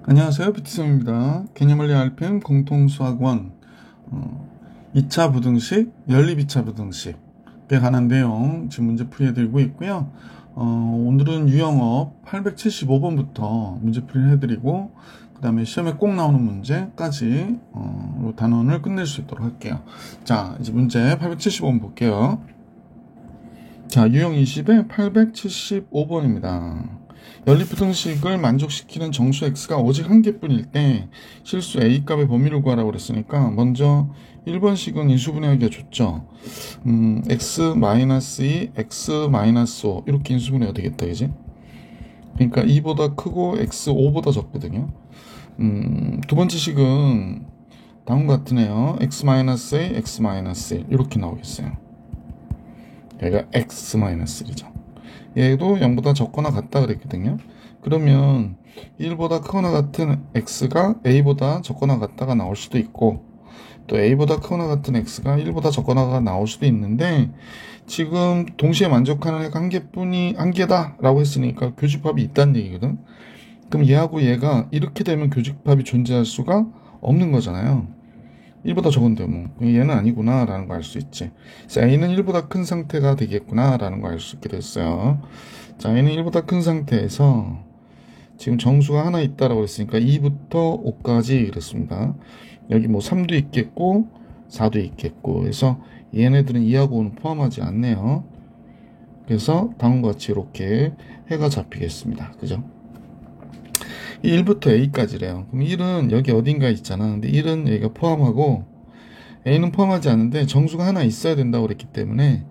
안녕하세요. 비트쌤입니다. 개념원리 RPM 공통수학원 2차 부등식, 연립 2차 부등식에 관한 내용 지금 문제 풀이해드리고 있고요. 오늘은 유형업 875번부터 문제풀이를 해드리고 그 다음에 시험에 꼭 나오는 문제까지 단원을 끝낼 수 있도록 할게요. 자, 이제 문제 875번 볼게요. 자, 유형 20의 875번입니다. 연립부등식을 만족시키는 정수 x가 오직 한 개뿐일 때 실수 a 값의 범위를 구하라고 그랬으니까 먼저 1번식은 인수분해하기가 좋죠. x-2, x-5 이렇게 인수분해가 되겠다, 그지? 그러니까 2보다 크고 x 5보다 적거든요. 두 번째 식은 다음과 같으네요. x-a, x-1 이렇게 나오겠어요. 얘가 x-1이죠. 얘도 0보다 적거나 같다 그랬거든요. 그러면 1보다 크거나 같은 x가 a보다 적거나 같다가 나올 수도 있고, 또 a보다 크거나 같은 x가 1보다 적거나가 나올 수도 있는데, 지금 동시에 만족하는 애가 한 개다 라고 했으니까 교집합이 있다는 얘기거든. 그럼 얘하고 얘가 이렇게 되면 교집합이 존재할 수가 없는 거잖아요. 1보다 적은데 뭐 얘는 아니구나 라는 거 알 수 있지. 그래서 a는 1보다 큰 상태가 되겠구나 라는 거 알 수 있게 됐어요. 자, a는 1보다 큰 상태에서 지금 정수가 하나 있다라고 했으니까 2부터 5까지 그랬습니다. 여기 뭐 3도 있겠고 4도 있겠고, 그래서 얘네들은 2하고 5는 포함하지 않네요. 그래서 다음과 같이 이렇게 해가 잡히겠습니다. 그죠? 1부터 a까지래요. 그럼 1은 여기 어딘가에 있잖아. 근데 1은 여기가 포함하고 a는 포함하지 않는데 정수가 하나 있어야 된다고 그랬기 때문에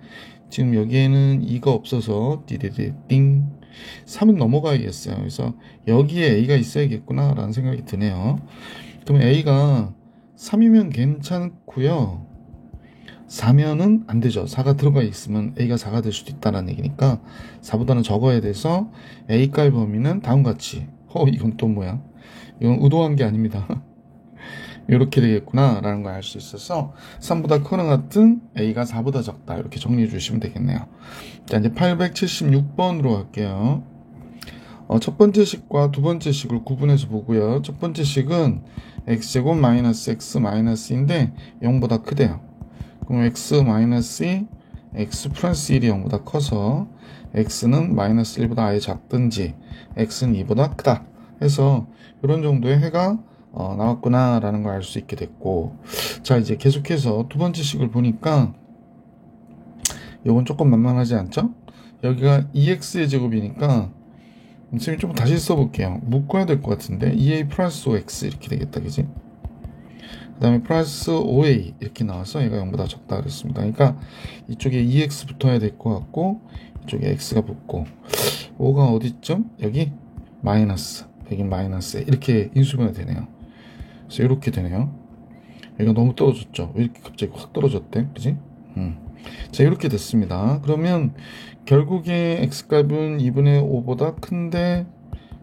지금 여기에는 2가 없어서 띵 3은 넘어가야겠어요. 그래서 여기에 a가 있어야겠구나 라는 생각이 드네요. 그럼 a가 3이면 괜찮고요. 4면은 안 되죠. 4가 들어가 있으면 a가 4가 될 수도 있다는 얘기니까 4보다는 적어야 돼서 a가의 범위는 다음과 같이, 이건 또 뭐야? 이건 의도한 게 아닙니다. 이렇게 되겠구나 라는 걸 알 수 있어서 3보다 크거나 같은 a가 4보다 적다 이렇게 정리해 주시면 되겠네요. 자, 이제 876번으로 갈게요. 첫 번째 식과 두 번째 식을 구분해서 보고요. 첫 번째 식은 x제곱 마이너스 x 마이너스인데 0보다 크대요. 그럼 x 마이너스 x 플러스 1이 0보다 커서 x는 마이너스 1보다 아예 작든지 x는 2보다 크다 해서 이런 정도의 해가 나왔구나 라는 걸 알 수 있게 됐고, 자, 이제 계속해서 두 번째 식을 보니까 이건 조금 만만하지 않죠? 여기가 2x의 제곱이니까 선생님이 좀 다시 써볼게요. 묶어야 될 것 같은데 2a 플러스 5x 이렇게 되겠다, 그지? 그 다음에 플러스 5a 이렇게 나와서 얘가 0보다 적다 그랬습니다. 그러니까 이쪽에 2x 붙어야 될 것 같고 이쪽에 x가 붙고 5가 어디쯤? 여기 마이너스, 여기 마이너스 이렇게 인수분해 되네요. 그래서 이렇게 되네요. 여기가 너무 떨어졌죠? 왜 이렇게 갑자기 확 떨어졌대? 그지? 자, 이렇게 됐습니다. 그러면 결국에 x값은 2분의 5보다 큰데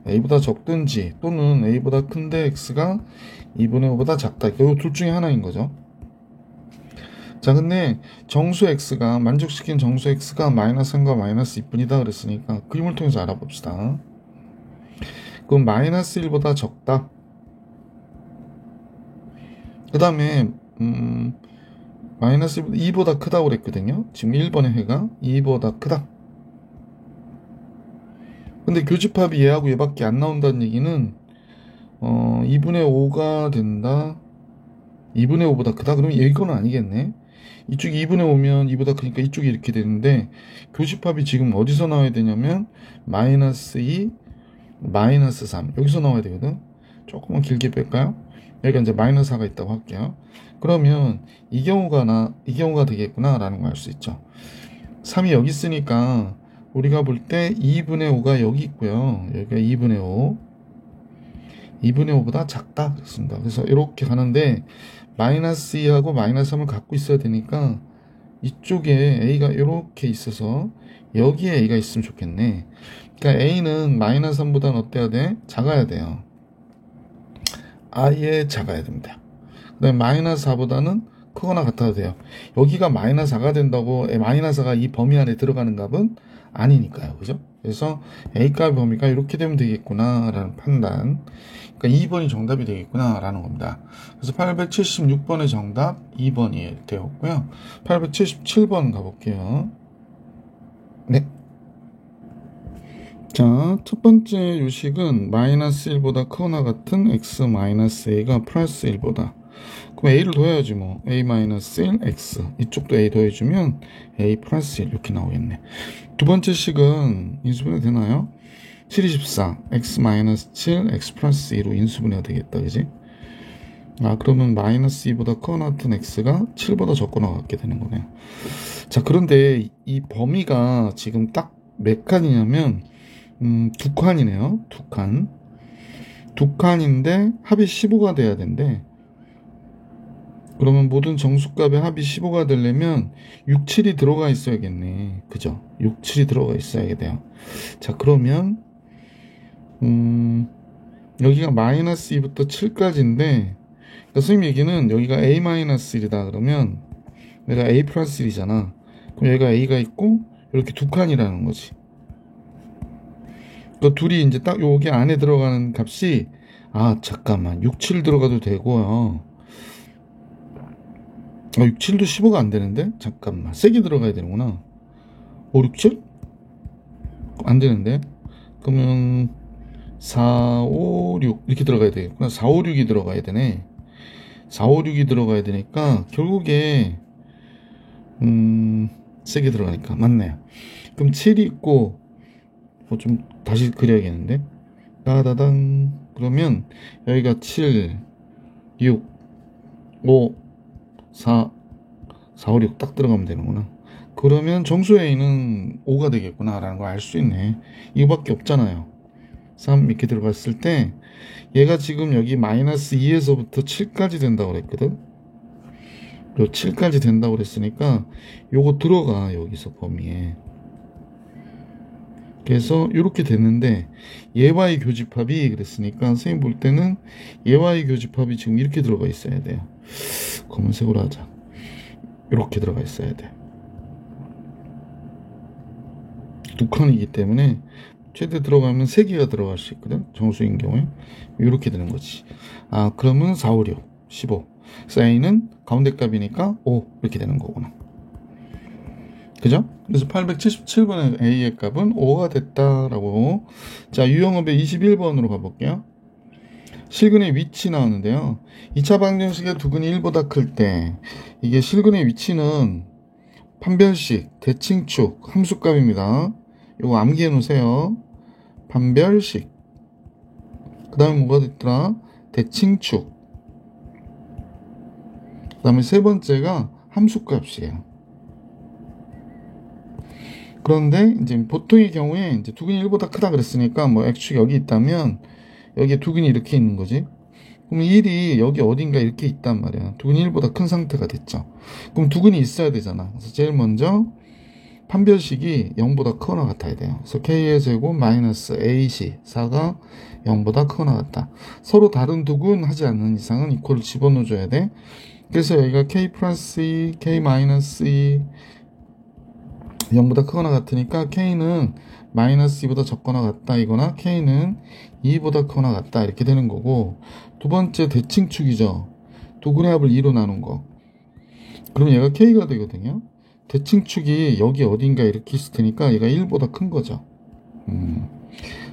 a보다 적든지, 또는 a보다 큰데 x가 2분의 5보다 작다. 이 둘 중에 하나인 거죠. 자, 근데 정수 x가, 만족시킨 정수 x가 마이너스 3과 마이너스 2뿐이다 그랬으니까 그림을 통해서 알아봅시다. 그럼 마이너스 1보다 적다. 그 다음에 마이너스 2보다 크다고 그랬거든요. 지금 1번의 해가 2보다 크다. 근데 교집합이 얘하고 얘밖에 안 나온다는 얘기는 2분의 5가 된다. 2분의 5보다 크다. 그러면 이거는 아니겠네. 이쪽이 2분의 5면 2보다 크니까 이쪽이 이렇게 되는데, 교집합이 지금 어디서 나와야 되냐면 마이너스 2, 마이너스 3 여기서 나와야 되거든. 조금만 길게 뺄까요? 여기가 이제 마이너스 4가 있다고 할게요. 그러면 이 경우가 되겠구나 라는 걸 알 수 있죠. 3이 여기 있으니까 우리가 볼 때 2분의 5가 여기 있고요. 여기가 2분의 5 5보다 작다 그랬습니다. 그래서 이렇게 가는데 마이너스 2하고 마이너스 3을 갖고 있어야 되니까 이쪽에 a가 이렇게 있어서 여기에 a가 있으면 좋겠네. 그러니까 a는 마이너스 3보다는 어때야 돼? 작아야 돼요. 아예 작아야 됩니다. 그 다음에 마이너스 4보다는 크거나 같아도 돼요. 여기가 마이너스 4가 된다고 마이너스 4가 이 범위 안에 들어가는 값은 아니니까요. 그죠? 그래서 A값 범위가 이렇게 되면 되겠구나 라는 판단. 그러니까 2번이 정답이 되겠구나 라는 겁니다. 그래서 876번의 정답 2번이 되었고요. 877번 가볼게요. 네. 자, 첫 번째 요식은 마이너스 1보다 크거나 같은 x 마이너스 a가 플러스 1보다. 그럼 a를 더해야지 뭐. a 마이너스 1 x. 이쪽도 a 더해주면 a 플러스 1 이렇게 나오겠네. 두 번째 식은 인수분해 되나요? 7, 24 x 마이너스 7 x 플러스 2로 인수분해가 되겠다, 그지? 아, 그러면 마이너스 2보다 크거나 같은 x가 7보다 적거나 같게 되는 거네요. 자, 그런데 이 범위가 지금 딱 몇 칸이냐면 두 칸이네요. 두 칸인데 합이 15가 돼야 된대. 그러면 모든 정수값의 합이 15가 되려면 6, 7이 들어가 있어야겠네. 그죠? 6, 7이 들어가 있어야 돼요. 자, 그러면 여기가 마이너스 2부터 7까지인데, 그러니까 선생님 얘기는 여기가 a 마이너스 1이다 그러면 내가 a 플러스 1이잖아. 그럼 여기가 a가 있고 이렇게 두 칸이라는 거지. 그 둘이 이제 딱 여기 안에 들어가는 값이, 아, 잠깐만, 6, 7 들어가도 되고요. 6, 7도 15가 안 되는데? 잠깐만, 세게 들어가야 되는구나. 5, 6, 7? 안 되는데? 그러면 4, 5, 6 이렇게 들어가야 되겠구나. 4, 5, 6이 들어가야 되네. 4, 5, 6이 들어가야 되니까 결국에 세게 들어가니까 맞네요. 그럼 7이 있고 좀 다시 그려야겠는데. 따다당. 그러면 여기가 7, 6, 5, 4, 4, 5, 6 딱 들어가면 되는구나. 그러면 정수 A는 5가 되겠구나 라는 걸 알 수 있네. 이거밖에 없잖아요. 3 이렇게 들어갔을 때 얘가 지금 여기 마이너스 2에서부터 7까지 된다고 그랬거든. 요 7까지 된다고 그랬으니까 요거 들어가 여기서 범위에. 그래서 이렇게 됐는데 얘와의 교집합이 그랬으니까 선생님 볼 때는 얘와의 교집합이 지금 이렇게 들어가 있어야 돼요. 검은색으로 하자. 이렇게 들어가 있어야 돼. 두 칸이기 때문에 최대 들어가면 3개가 들어갈 수 있거든. 정수인 경우에 이렇게 되는 거지. 아, 그러면 4, 5, 6, 15. 그래서 A는 가운데 값이니까 5 이렇게 되는 거구나. 그죠? 그래서 877번의 A의 값은 5가 됐다라고. 자, 유형업의 21번으로 가볼게요. 실근의 위치 나오는데요. 2차 방정식의 두근이 1보다 클 때 이게 실근의 위치는 판별식, 대칭축, 함수값입니다. 이거 암기해 놓으세요. 판별식. 그 다음에 뭐가 됐더라? 대칭축. 그 다음에 세 번째가 함수값이에요. 그런데 이제 보통의 경우에 이제 두근이 1보다 크다 그랬으니까 뭐 x축이 여기 있다면 여기에 두근이 이렇게 있는 거지. 그럼 1이 여기 어딘가 이렇게 있단 말이야. 두근이 1보다 큰 상태가 됐죠. 그럼 두근이 있어야 되잖아. 그래서 제일 먼저 판별식이 0보다 크거나 같아야 돼요. 그래서 k의 제곱 마이너스 ac 4가 0보다 크거나 같다. 서로 다른 두근 하지 않는 이상은 이퀄을 집어넣어줘야 돼. 그래서 여기가 k 플러스 2, k 마이너스 2 0보다 크거나 같으니까 k는 마이너스 2보다 적거나 같다 이거나 k는 2보다 크거나 같다 이렇게 되는 거고, 두 번째 대칭축이죠. 두근의 합을 2로 나눈 거. 그럼 얘가 k가 되거든요. 대칭축이 여기 어딘가 이렇게 있을 테니까 얘가 1보다 큰 거죠.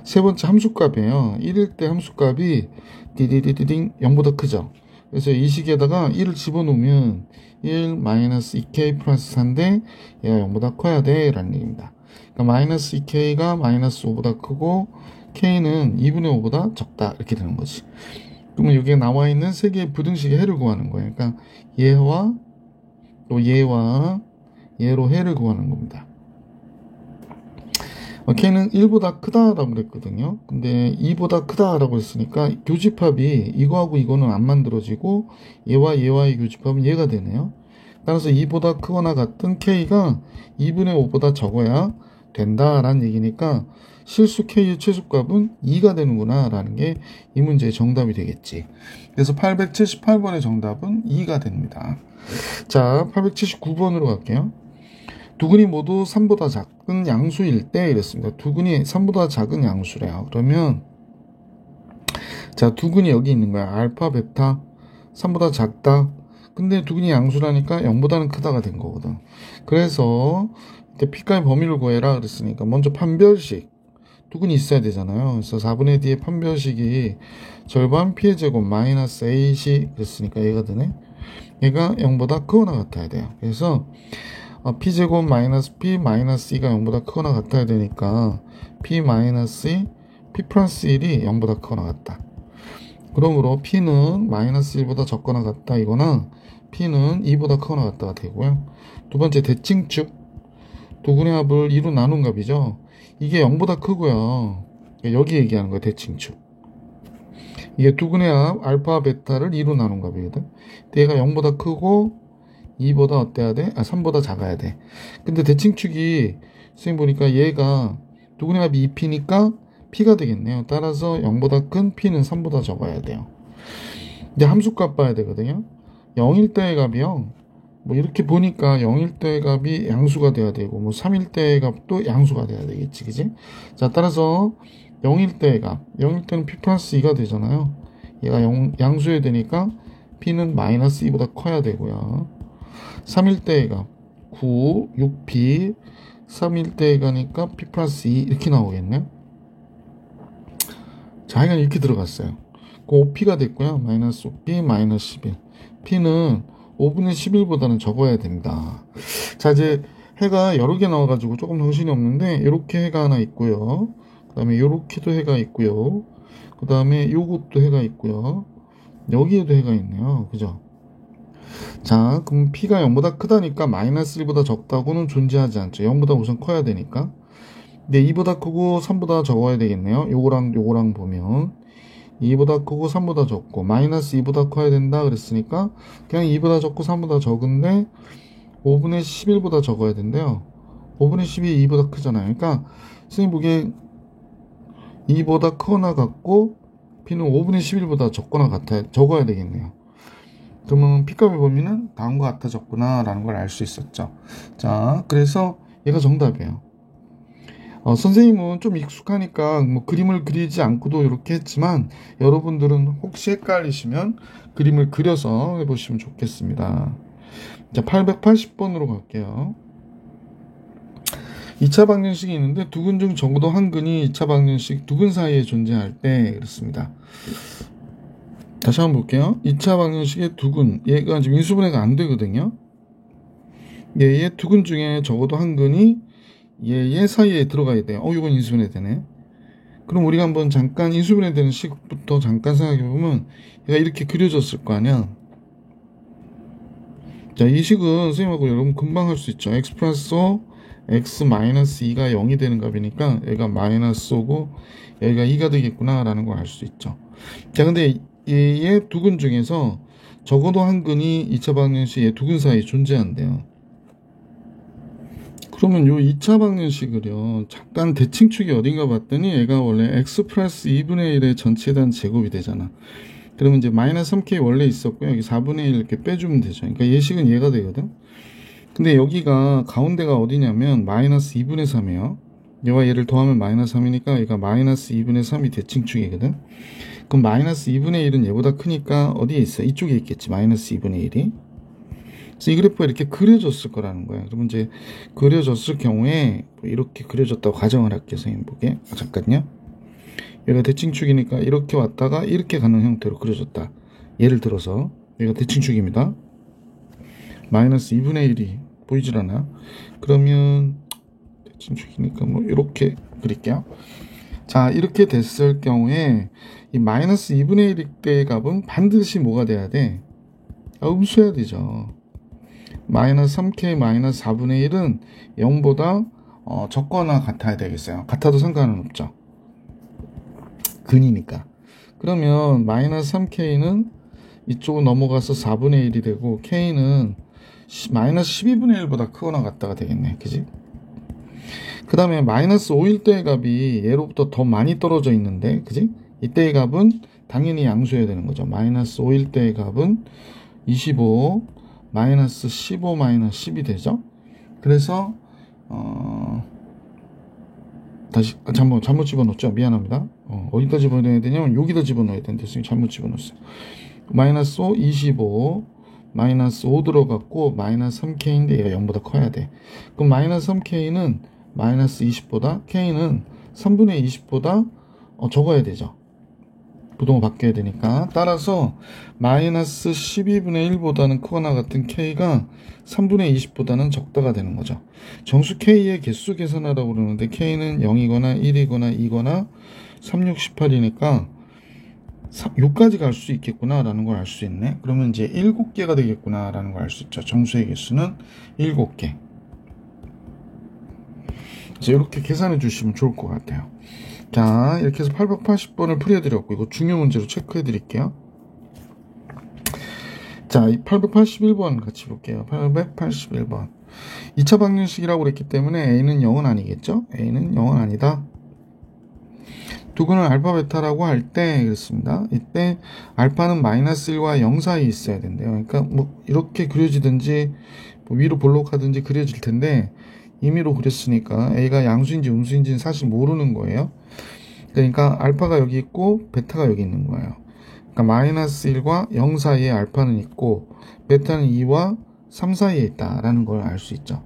세 번째 함수값이에요. 1일 때 함수값이 디디디디딩 0보다 크죠. 그래서 이 식에다가 1을 집어넣으면 1 마이너스 2k 플러스 4인데 얘가 0보다 커야 돼 라는 얘기입니다. 그러니까 마이너스 2k가 마이너스 5보다 크고 k는 2분의 5보다 적다 이렇게 되는 거지. 그러면 여기에 나와 있는 세 개의 부등식의 해를 구하는 거예요. 그러니까 얘와 또 얘와 얘로 해를 구하는 겁니다. k는 1보다 크다라고 그랬거든요. 근데 2보다 크다라고 했으니까 교집합이 이거하고 이거는 안 만들어지고 얘와 얘와의 교집합은 얘가 되네요. 따라서 2보다 크거나 같은 k가 2분의 5보다 적어야 된다라는 얘기니까 실수 k의 최소값은 2가 되는구나 라는 게 이 문제의 정답이 되겠지. 그래서 878번의 정답은 2가 됩니다. 자, 879번으로 갈게요. 두근이 모두 3보다 작은 양수일 때 이랬습니다. 두근이 3보다 작은 양수래요. 그러면 자, 두근이 여기 있는 거야. 알파, 베타 3보다 작다. 근데 두근이 양수라니까 0보다는 크다가 된 거거든. 그래서 이때 P가의 범위를 구해라 그랬으니까 먼저 판별식 두근이 있어야 되잖아요. 그래서 4분의 D의 판별식이 절반 P의 제곱 마이너스 A시 그랬으니까 얘가 되네. 얘가 0보다 크거나 같아야 돼요. 그래서 P제곱 마이너스 P 마이너스 2가 0보다 크거나 같아야 되니까 P 마이너스 2, P 플러스 1이 0보다 크거나 같다. 그러므로 P는 마이너스 1보다 적거나 같다 이거나 P는 2보다 크거나 같다가 되고요. 두 번째 대칭축 두근의 합을 2로 나눈 값이죠. 이게 0보다 크고요. 여기 얘기하는 거예요. 대칭축. 이게 두근의 합 알파 베타를 2로 나눈 값이거든. 얘가 0보다 크고 2보다 어때야 돼? 3보다 작아야 돼. 근데 대칭축이 선생님 보니까 얘가 두근의 합이 2P니까 P가 되겠네요. 따라서 0보다 큰 P는 3보다 적어야 돼요. 이제 함수값 봐야 되거든요. 0일 때의 값이요. 뭐 이렇게 보니까 0일 때의 값이 양수가 돼야 되고 뭐 3일 때의 값도 양수가 돼야 되겠지. 그지? 자, 따라서 0일 때의 값. 0일 때는 P 플러스 2가 되잖아요. 얘가 양수여야 되니까 P는 마이너스 2보다 커야 되고요. 3일 때의 값. 9, 6P. 3일 때의 가니까 P 플러스 2 이렇게 나오겠네요. 자, 하여간 이렇게 들어갔어요. 그 5P가 됐고요. 마이너스 5P, 마이너스 11. P는 5분의 11보다는 적어야 됩니다. 자, 이제 해가 여러 개 나와가지고 조금 정신이 없는데, 이렇게 해가 하나 있고요. 그 다음에 요렇게도 해가 있고요. 그 다음에 요것도 해가 있고요. 여기에도 해가 있네요. 그죠? 자, 그럼 P가 0보다 크다니까 마이너스 1보다 적다고는 존재하지 않죠. 0보다 우선 커야 되니까. 근데 2보다 크고 3보다 적어야 되겠네요. 요거랑 보면 2보다 크고 3보다 적고 마이너스 2보다 커야 된다 그랬으니까 그냥 2보다 적고 3보다 적은데 5분의 11보다 적어야 된대요. 5분의 10이 2보다 크잖아요. 그러니까 선생님 보기에 2보다 크거나 같고 P는 5분의 11보다 적어야 되겠네요. 그러면 P값의 범위는 다음과 같아졌구나 라는 걸 알 수 있었죠. 자, 그래서 얘가 정답이에요. 선생님은 좀 익숙하니까 뭐 그림을 그리지 않고도 이렇게 했지만 여러분들은 혹시 헷갈리시면 그림을 그려서 해보시면 좋겠습니다. 자, 880번으로 갈게요. 2차 방정식이 있는데 두근 중 적어도 한 근이 2차 방정식 두근 사이에 존재할 때 그렇습니다. 다시 한번 볼게요. 2차 방정식의 두근, 얘가 지금 인수분해가 안 되거든요. 얘의 두근 중에 적어도 한 근이 얘 사이에 들어가야 돼요. 이건 인수분해 되네. 그럼 우리가 한번 잠깐 인수분해 되는 식부터 잠깐 생각해 보면 얘가 이렇게 그려졌을 거 아니야. 자, 이 식은 선생님하고 여러분 금방 할 수 있죠. x 플러스 5, x 마이너스 2가 0이 되는 값이니까 얘가 마이너스 5고 여기가 2가 되겠구나 라는 걸 알 수 있죠. 자, 근데 얘의 두근 중에서 적어도 한 근이 2차 방정식 얘 두근 사이에 존재한대요. 그러면 요 2차 방정식을요, 잠깐 대칭축이 어딘가 봤더니 얘가 원래 x 플러스 2분의 1의 전체에 대한 제곱이 되잖아. 그러면 이제 마이너스 3k 원래 있었고요. 여기 4분의 1 이렇게 빼주면 되죠. 그러니까 얘식은 얘가 되거든. 근데 여기가 가운데가 어디냐면 마이너스 2분의 3이에요. 얘와 얘를 더하면 마이너스 3이니까 얘가 마이너스 2분의 3이 대칭축이거든. 그럼 마이너스 2분의 1은 얘보다 크니까 어디에 있어? 이쪽에 있겠지. 마이너스 2분의 1이. 그래서 이 그래프가 이렇게 그려졌을 거라는 거예요. 그러면 이제 그려졌을 경우에 이렇게 그려졌다고 가정을 할게요. 선생님 보게. 잠깐요. 얘가 대칭축이니까 이렇게 왔다가 이렇게 가는 형태로 그려졌다. 예를 들어서 얘가 대칭축입니다. 마이너스 2분의 1이 보이질 않아. 그러면 대칭축이니까 뭐 이렇게 그릴게요. 자, 이렇게 됐을 경우에 이 마이너스 2분의 1일 때의 값은 반드시 뭐가 돼야 돼? 음수해야 되죠. 마이너스 3k 마이너스 4분의 1은 0보다 적거나 같아야 되겠어요. 같아도 상관은 없죠. 근이니까. 그러면 마이너스 3k는 이쪽으로 넘어가서 4분의 1이 되고 k는 마이너스 12분의 1보다 크거나 같다가 되겠네. 그지? 그 다음에 마이너스 5일 때의 값이 얘로부터 더 많이 떨어져 있는데, 그지? 이때의 값은 당연히 양수해야 되는 거죠. 마이너스 5일 때의 값은 25, 마이너스 15, 마이너스 10이 되죠. 그래서 다시 잘못 집어넣었죠. 미안합니다. 어디다 집어넣어야 되냐면 여기다 집어넣어야 되는데 지금 잘못 집어넣었어요. 마이너스 5, 25 마이너스 5 들어갔고 마이너스 3K인데 얘가 0보다 커야 돼. 그럼 마이너스 3K는 마이너스 20보다 K는 3분의 20보다 적어야 되죠. 부동호 바뀌어야 되니까. 따라서 마이너스 12분의 1보다는 크거나 같은 K가 3분의 20보다는 적다가 되는 거죠. 정수 K의 개수 계산하라고 그러는데 K는 0이거나 1이거나 2거나 3, 6, 18이니까 6까지 갈 수 있겠구나 라는 걸 알 수 있네. 그러면 이제 7개가 되겠구나 라는 걸 알 수 있죠. 정수의 개수는 7개. 그래서 이렇게 계산해 주시면 좋을 것 같아요. 자, 이렇게 해서 880번을 풀이해드렸고, 이거 중요 문제로 체크해 드릴게요. 자, 이 881번 같이 볼게요. 881번. 2차 방정식이라고 그랬기 때문에 A는 0은 아니겠죠? A는 0은 아니다. 두근을 알파 베타라고 할 때 그렇습니다. 이때 알파는 마이너스 1과 0 사이에 있어야 된대요. 그러니까 뭐 이렇게 그려지든지 뭐 위로 볼록하든지 그려질 텐데 임의로 그렸으니까 A가 양수인지 음수인지는 사실 모르는 거예요. 그러니까 알파가 여기 있고 베타가 여기 있는 거예요. 그러니까 마이너스 1과 0 사이에 알파는 있고 베타는 2와 3 사이에 있다라는 걸 알 수 있죠.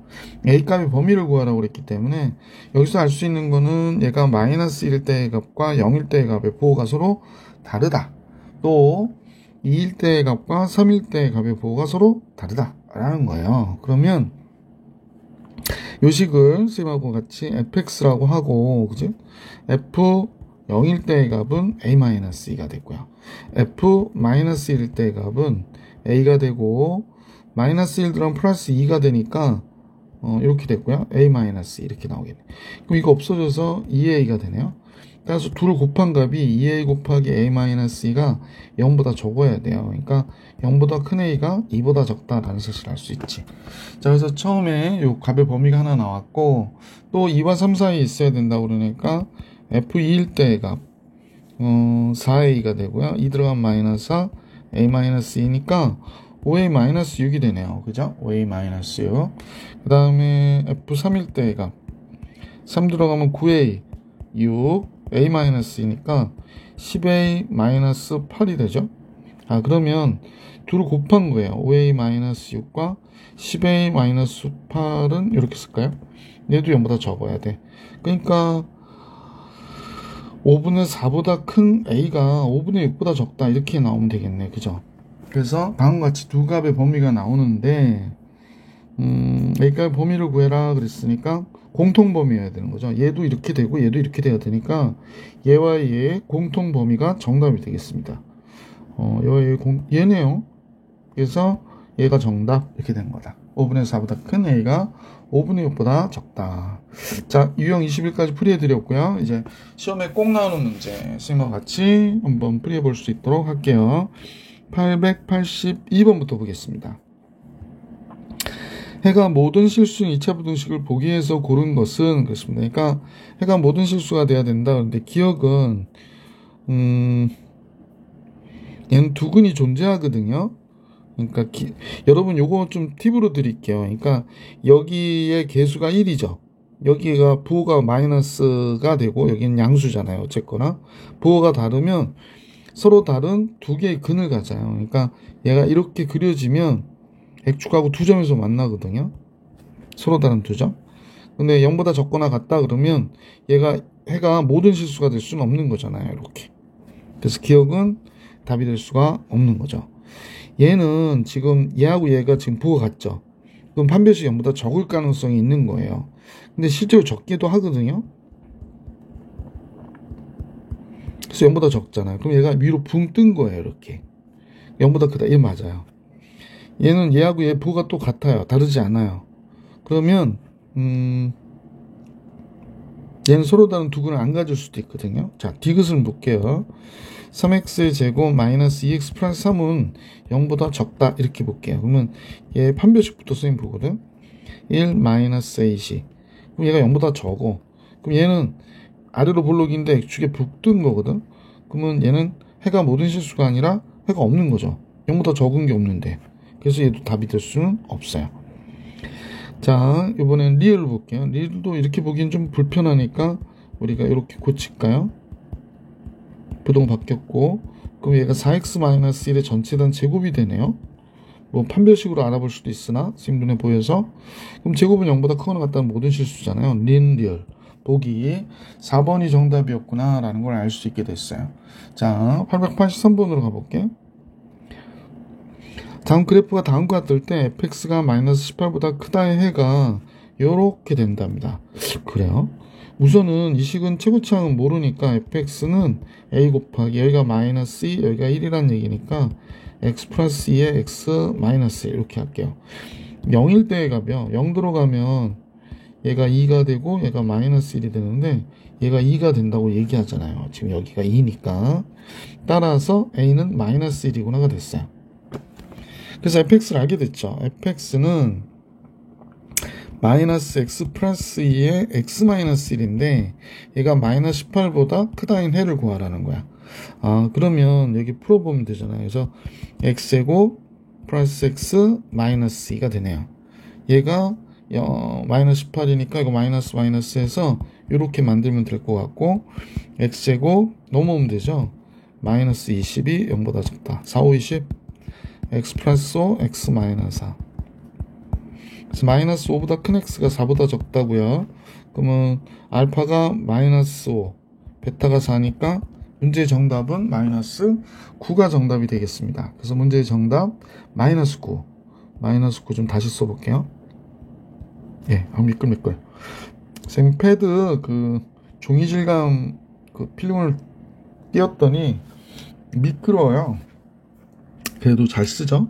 A값의 범위를 구하라고 그랬기 때문에 여기서 알 수 있는 거는 얘가 마이너스 1일 때의 값과 0일 때의 값의 부호가 서로 다르다. 또 2일 때의 값과 3일 때의 값의 부호가 서로 다르다라는 거예요. 그러면 요식을 쌤하고 같이 fx라고 하고, 그지? f 0일 때의 값은 a-2가 되고요. f-1일 때의 값은 a가 되고, 마이너스 1 들어가면 플러스 2가 되니까, 이렇게 됐고요. a-2 이렇게 나오겠네. 그럼 이거 없어져서 2a가 되네요. 따라서 둘을 곱한 값이 2a 곱하기 a-2가 0보다 적어야 돼요. 그러니까 0보다 큰 a가 2보다 적다라는 사실을 알 수 있지. 자, 그래서 처음에 요 값의 범위가 하나 나왔고 또 2와 3 사이에 있어야 된다고 그러니까 f2일 때의 값 4a가 되고요. 2 들어간 마이너스 4 a-2니까 5a-6이 되네요. 그죠? 5a-6. 그 다음에 f3일 때의 값 3 들어가면 9a 6 a-이니까 10a-8이 되죠. 그러면 둘을 곱한 거예요. 5a-6과 10a-8은 이렇게 쓸까요? 얘도 0보다 적어야 돼. 그러니까 5분의 4보다 큰 a가 5분의 6보다 적다 이렇게 나오면 되겠네. 그죠? 그래서 다음과 같이 두 값의 범위가 나오는데 A값의 범위를 구해라 그랬으니까 공통범위여야 되는 거죠. 얘도 이렇게 되고 얘도 이렇게 돼야 되니까 얘와 얘의 공통범위가 정답이 되겠습니다. 얘와 얘네요. 그래서 얘가 정답 이렇게 된 거다. 5분의 4보다 큰 A가 5분의 6보다 적다. 자, 유형 20일까지 풀이해드렸고요. 이제 시험에 꼭 나오는 문제 선생님과 같이 한번 풀이해볼 수 있도록 할게요. 882번부터 보겠습니다. 해가 모든 실수인 2차 부등식을 보기 위해서 고른 것은 그렇습니다. 그러니까 해가 모든 실수가 돼야 된다. 그런데 기억은 얘는 두근이 존재하거든요. 그러니까 여러분 요거 좀 팁으로 드릴게요. 그러니까 여기에 개수가 1이죠. 여기가 부호가 마이너스가 되고 여기는 양수잖아요. 어쨌거나 부호가 다르면 서로 다른 두 개의 근을 가져요. 그러니까 얘가 이렇게 그려지면 X축하고 두 점에서 만나거든요. 서로 다른 두 점. 근데 0보다 적거나 같다 그러면 해가 모든 실수가 될 수는 없는 거잖아요. 이렇게. 그래서 기억은 답이 될 수가 없는 거죠. 얘는 지금 얘하고 얘가 지금 부호가 같죠. 그럼 판별식 0보다 적을 가능성이 있는 거예요. 근데 실제로 적기도 하거든요. 그래서 0보다 적잖아요. 그럼 얘가 위로 붕 뜬 거예요. 이렇게. 0보다 크다. 얘 맞아요. 얘는 얘하고 얘 부호가 또 같아요. 다르지 않아요. 그러면 얘는 서로 다른 두 근을 안 가질 수도 있거든요. 자, 디귿을 볼게요. 3x의 제곱 마이너스 2x 플러스 3은 0보다 적다 이렇게 볼게요. 그러면 얘 판별식부터 선생님 보거든. 1 마이너스 a시. 그럼 얘가 0보다 적어. 그럼 얘는 아래로 볼록인데 X축에 붙은 거거든. 그러면 얘는 해가 모든 실수가 아니라 해가 없는 거죠. 0보다 적은 게 없는데. 그래서 얘도 답이 될 수는 없어요. 자, 이번엔 리얼 볼게요. 리얼도 이렇게 보기엔 좀 불편하니까 우리가 이렇게 고칠까요? 부동 바뀌었고, 그럼 얘가 4x-1의 전체단 제곱이 되네요. 뭐 판별식으로 알아볼 수도 있으나 선생님 눈에 보여서, 그럼 제곱은 0보다 크거나 같다는 모든 실수잖아요. 리얼 보기 4번이 정답이었구나 라는 걸 알 수 있게 됐어요. 자, 883번으로 가볼게요. 다음 그래프가 다음과 같을 때 fx가 마이너스 18보다 크다의 해가 이렇게 된답니다. 그래요? 우선은 이 식은 최고차항은 모르니까 fx는 a 곱하기 여기가 마이너스 2 여기가 1이란 얘기니까 x 플러스 2에 x 마이너스 1 이렇게 할게요. 0일 때의 값이요. 0 들어가면 얘가 2가 되고 얘가 마이너스 1이 되는데 얘가 2가 된다고 얘기하잖아요. 지금 여기가 2니까 따라서 a는 마이너스 1이구나가 됐어요. 그래서 fx를 알게 됐죠. fx는 마이너스 x 플러스 2의 x 마이너스 1인데 얘가 마이너스 18보다 크다인 해를 구하라는 거야. 그러면 여기 풀어보면 되잖아요. 그래서 x제곱 플러스 x 마이너스 2가 되네요. 얘가 마이너스 18이니까 이거 마이너스 마이너스해서 이렇게 만들면 될 것 같고 x제곱 넘어오면 되죠. 마이너스 20이 0보다 작다. 4, 5, 20 x 플러스 5 x 마이너스 4. 그래서 마이너스 5보다 큰 x가 4보다 적다고요. 그러면 알파가 마이너스 5 베타가 4니까 문제의 정답은 마이너스 9가 정답이 되겠습니다. 그래서 문제의 정답 마이너스 9 좀 다시 써볼게요. 예, 미끌미끌. 선생님 패드 그 종이 질감 그 필름을 띄었더니 미끄러워요. 그래도 잘 쓰죠.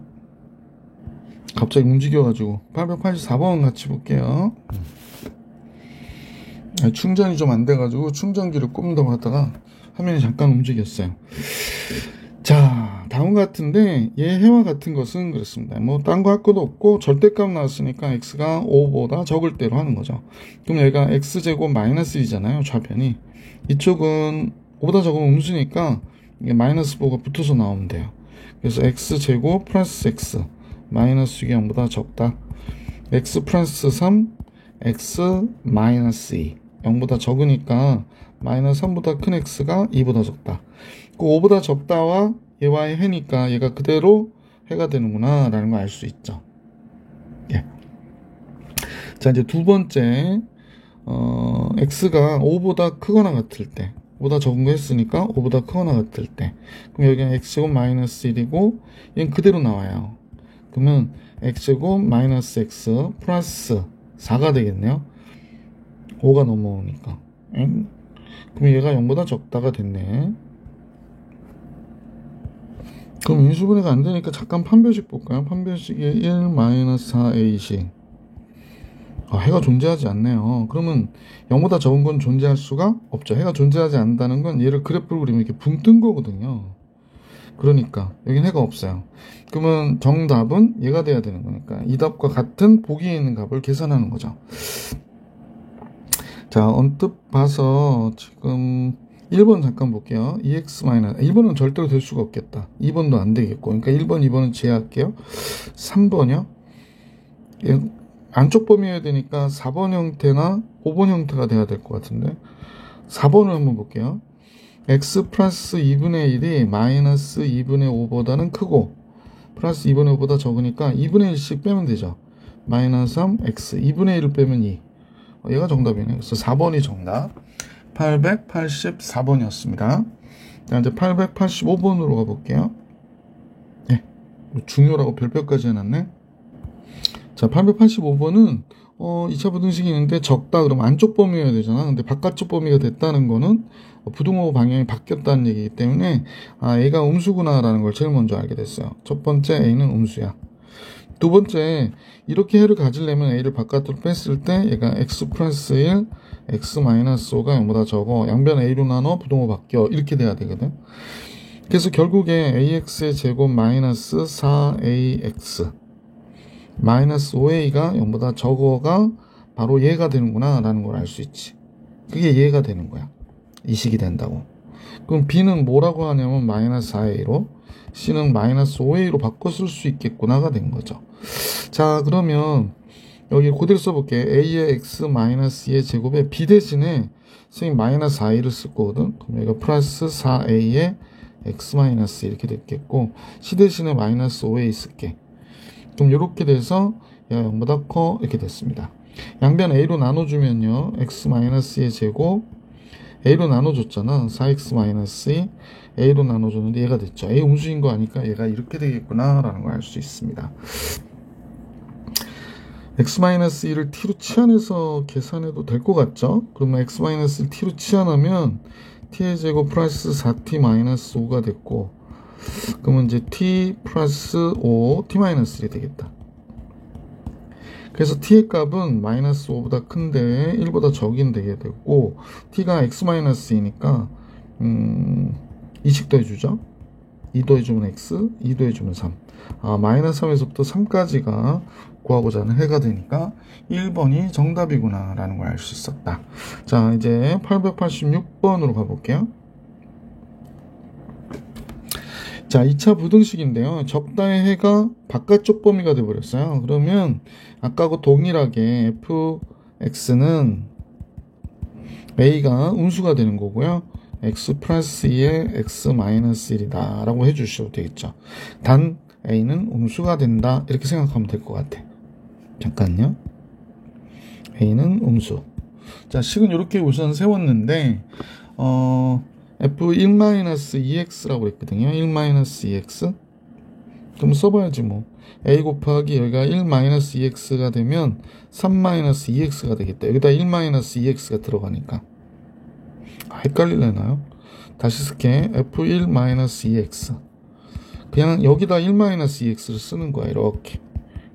갑자기 움직여가지고 884번 같이 볼게요. 충전이 좀 안 돼가지고 충전기를 꼽는다고 하다가 화면이 잠깐 움직였어요. 자, 다음 같은데 얘 해와 같은 것은 그렇습니다. 뭐 딴 거 할 것도 없고 절대값 나왔으니까 x가 5보다 적을 대로 하는 거죠. 그럼 얘가 x제곱 마이너스 1이잖아요. 좌변이. 이쪽은 5보다 적으면 음수니까 이게 마이너스 5가 붙어서 나오면 돼요. 그래서 x제곱 플러스 x 마이너스 6이 0보다 적다. x 플러스 3 x 마이너스 2 0보다 적으니까 마이너스 3보다 큰 x가 2보다 적다. 그 5보다 적다와 얘와의 해니까 얘가 그대로 해가 되는구나 라는 걸 알 수 있죠. 예. 자, 이제 두 번째 x가 5보다 크거나 같을 때 5보다 적은 거 했으니까 5보다 크거나 같을 때 그럼 여기는 x제곱 마이너스 1이고 얘는 그대로 나와요. 그러면 x제곱 마이너스 x 플러스 4가 되겠네요. 5가 넘어오니까. 그럼 얘가 0보다 적다가 됐네. 그럼 인수분해가 안 되니까 잠깐 판별식 볼까요? 판별식이 1 마이너스 4a씩. 해가 존재하지 않네요. 그러면 0보다 적은 건 존재할 수가 없죠. 해가 존재하지 않는다는 건 얘를 그래프를 그리면 이렇게 붕 뜬 거거든요. 그러니까 여긴 해가 없어요. 그러면 정답은 얘가 돼야 되는 거니까 이 답과 같은 보기에 있는 값을 계산하는 거죠. 자, 언뜻 봐서 지금 1번 잠깐 볼게요. 1번은 절대로 될 수가 없겠다. 2번도 안 되겠고 그러니까 1번, 2번은 제외할게요. 3번이요. 안쪽 범위여야 되니까 4번 형태나 5번 형태가 돼야 될 것 같은데 4번을 한번 볼게요. x 플러스 2분의 1이 마이너스 2분의 5보다는 크고 플러스 2분의 5보다 적으니까 2분의 1씩 빼면 되죠. 마이너스 3x 2분의 1을 빼면 2. 얘가 정답이네요. 그래서 4번이 정답. 884번이었습니다. 자, 이제 885번으로 가볼게요. 네, 중요라고 별표까지 해놨네. 자, 885번은 2차 부등식이 있는데 적다 그러면 안쪽 범위여야 되잖아. 근데 바깥쪽 범위가 됐다는 거는 부등호 방향이 바뀌었다는 얘기이기 때문에 A가 음수구나 라는 걸 제일 먼저 알게 됐어요. 첫 번째 A는 음수야. 두 번째 이렇게 해를 가지려면 A를 바깥으로 뺐을 때 얘가 x 플러스 1 x 마이너스 5가 0보다 적어 양변 A로 나눠 부등호 바뀌어 이렇게 돼야 되거든. 그래서 결국에 AX의 제곱 마이너스 4AX 마이너스 5a가 0보다 적어가 바로 얘가 되는구나 라는 걸 알 수 있지. 그게 얘가 되는 거야. 이 식이 된다고. 그럼 b는 뭐라고 하냐면 마이너스 4a로 c는 마이너스 5a로 바꿔 쓸 수 있겠구나가 된 거죠. 자, 그러면 여기 그대로 써볼게. a의 x 마이너스 2의 제곱에 b 대신에 선생님 마이너스 i를 쓸 거거든. 그럼 여기가 플러스 4a의 x 마이너스 이렇게 됐겠고, c 대신에 마이너스 5a 쓸게. 그럼 이렇게 돼서 얘가 0보다 커 이렇게 됐습니다. 양변 a로 나눠주면요, x 마이너스 2의 제곱 a로 나눠줬잖아. 4x 마이너스 2 a로 나눠줬는데 얘가 됐죠. a 음수인 거 아니까 얘가 이렇게 되겠구나 라는 걸 알 수 있습니다. x-1을 t로 치환해서 계산해도 될 것 같죠? 그러면 x-1을 t로 치환하면 t의 제곱 플러스 4t-5가 됐고, 그러면 이제 t 플러스 5 t-1이 되겠다. 그래서 t의 값은 마이너스 5보다 큰데 1보다 적인 되게 되고, t가 x-2니까 2씩 더해주죠. 2 더해주면 x, 2 더해주면 3. 마이너스 3에서부터 3까지가 구하고자 하는 해가 되니까 1번이 정답이구나 라는 걸 알 수 있었다. 자, 이제 886번으로 가볼게요. 자, 2차 부등식인데요. 적다의 해가 바깥쪽 범위가 되어버렸어요. 그러면 아까하고 동일하게 fx는 a가 음수가 되는 거고요. x 플러스 2에 x 마이너스 1이다 라고 해주셔도 되겠죠. 단 a는 음수가 된다 이렇게 생각하면 될 것 같아. 잠깐요. a는 음수. 자, 식은 이렇게 우선 세웠는데 f1-2x라고 했거든요. 1-2x. 그럼 써봐야지 뭐. a 곱하기 여기가 1-2x가 되면 3-2x가 되겠다. 여기다 1-2x가 들어가니까. 헷갈리려나요? 다시 쓸게. f1-2x. 그냥 여기다 1-2x를 쓰는 거야. 이렇게.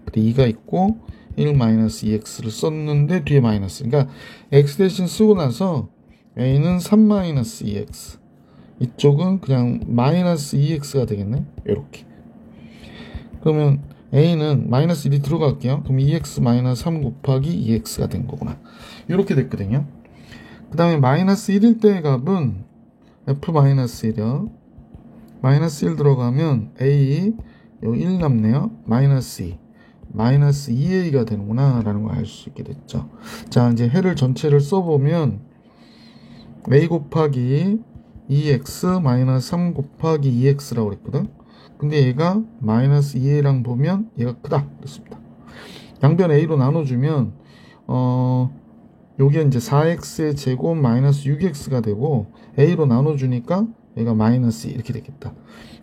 근데 2가 있고 1-2x를 썼는데 뒤에 마이너스. 그러니까 x 대신 쓰고 나서 a는 3-2x. 이쪽은 그냥 마이너스 2x가 되겠네. 이렇게. 그러면 a는 마이너스 1이 들어갈게요. 그럼 2x-3 곱하기 2x가 된 거구나. 이렇게 됐거든요. 그 다음에 마이너스 1일 때의 값은 f-1이요. 마이너스 1 들어가면 a 여기 1 남네요. 마이너스 2. 마이너스 2a가 되는구나 라는 걸 알 수 있게 됐죠. 자, 이제 해를 전체를 써보면 a 곱하기 2x 마이너스 3 곱하기 2x라고 그랬거든. 근데 얘가 마이너스 2a랑 보면 얘가 크다 그랬습니다. 양변 a로 나눠주면 요게 이제 4x의 제곱 마이너스 6x가 되고, a로 나눠주니까 얘가 마이너스 2 이렇게 되겠다.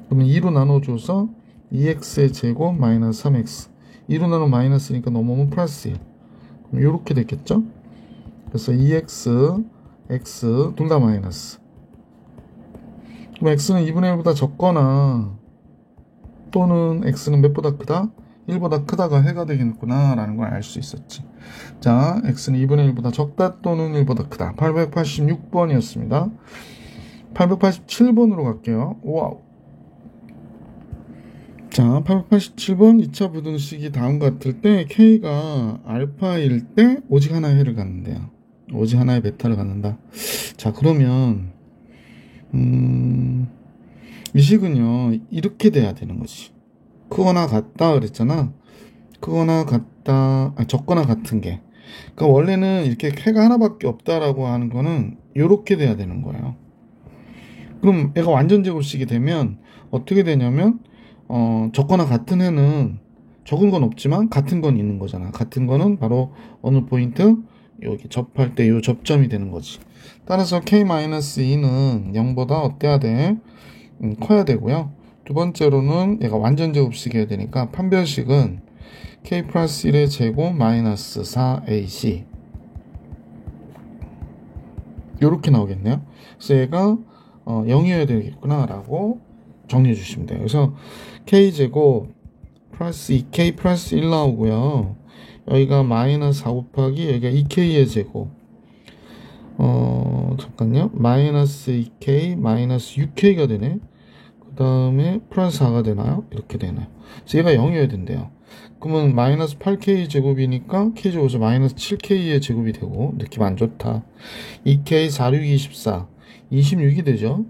그러면 2로 나눠줘서 2x의 제곱 마이너스 3x. 2로 나누면 마이너스니까 넘어오면 플러스 1. 그럼 요렇게 됐겠죠? 그래서 2x, x 둘 다 마이너스. 그럼 x는 2분의 1보다 적거나 또는 x는 몇보다 크다? 1보다 크다가 해가 되겠구나 라는 걸 알 수 있었지. 자, x는 2분의 1보다 적다 또는 1보다 크다. 886번이었습니다. 887번으로 갈게요. 와우. 자, 887번 2차 부등식이 다음 같을 때 k가 알파일 때 오직 하나의 해를 갖는데요. 오직 하나의 베타를 갖는다. 자, 그러면 이 식은요 이렇게 돼야 되는 거지. 크거나 같다 그랬잖아. 크거나 같다, 적거나 같은 게. 그러니까 원래는 이렇게 해가 하나밖에 없다라고 하는 거는 이렇게 돼야 되는 거예요. 그럼 얘가 완전 제곱식이 되면 어떻게 되냐면 적거나 같은 해는 적은 건 없지만 같은 건 있는 거잖아. 같은 거는 바로 어느 포인트? 여기 접할 때 이 접점이 되는 거지. 따라서 k-2는 0보다 어때야 돼? 커야 되고요. 두 번째로는 얘가 완전 제곱식이어야 되니까 판별식은 k 플러스 1의 제곱 마이너스 4ac 이렇게 나오겠네요. 그래서 얘가 0이어야 되겠구나 라고 정리해 주시면 돼요. 그래서 k제곱 플러스 2k 플러스 1 나오고요. 여기가 마이너스 4 곱하기 여기가 2k의 제곱 잠깐요. 마이너스 2k 마이너스 6k가 되네. 그 다음에 플러스 4가 되나요? 이렇게 되나요? 그래서 얘가 0이어야 된대요. 그러면 마이너스 8k 제곱이니까 k제곱에서 마이너스 7k의 제곱이 되고 느낌 안 좋다. 2k 4, 6, 24 26이 되죠.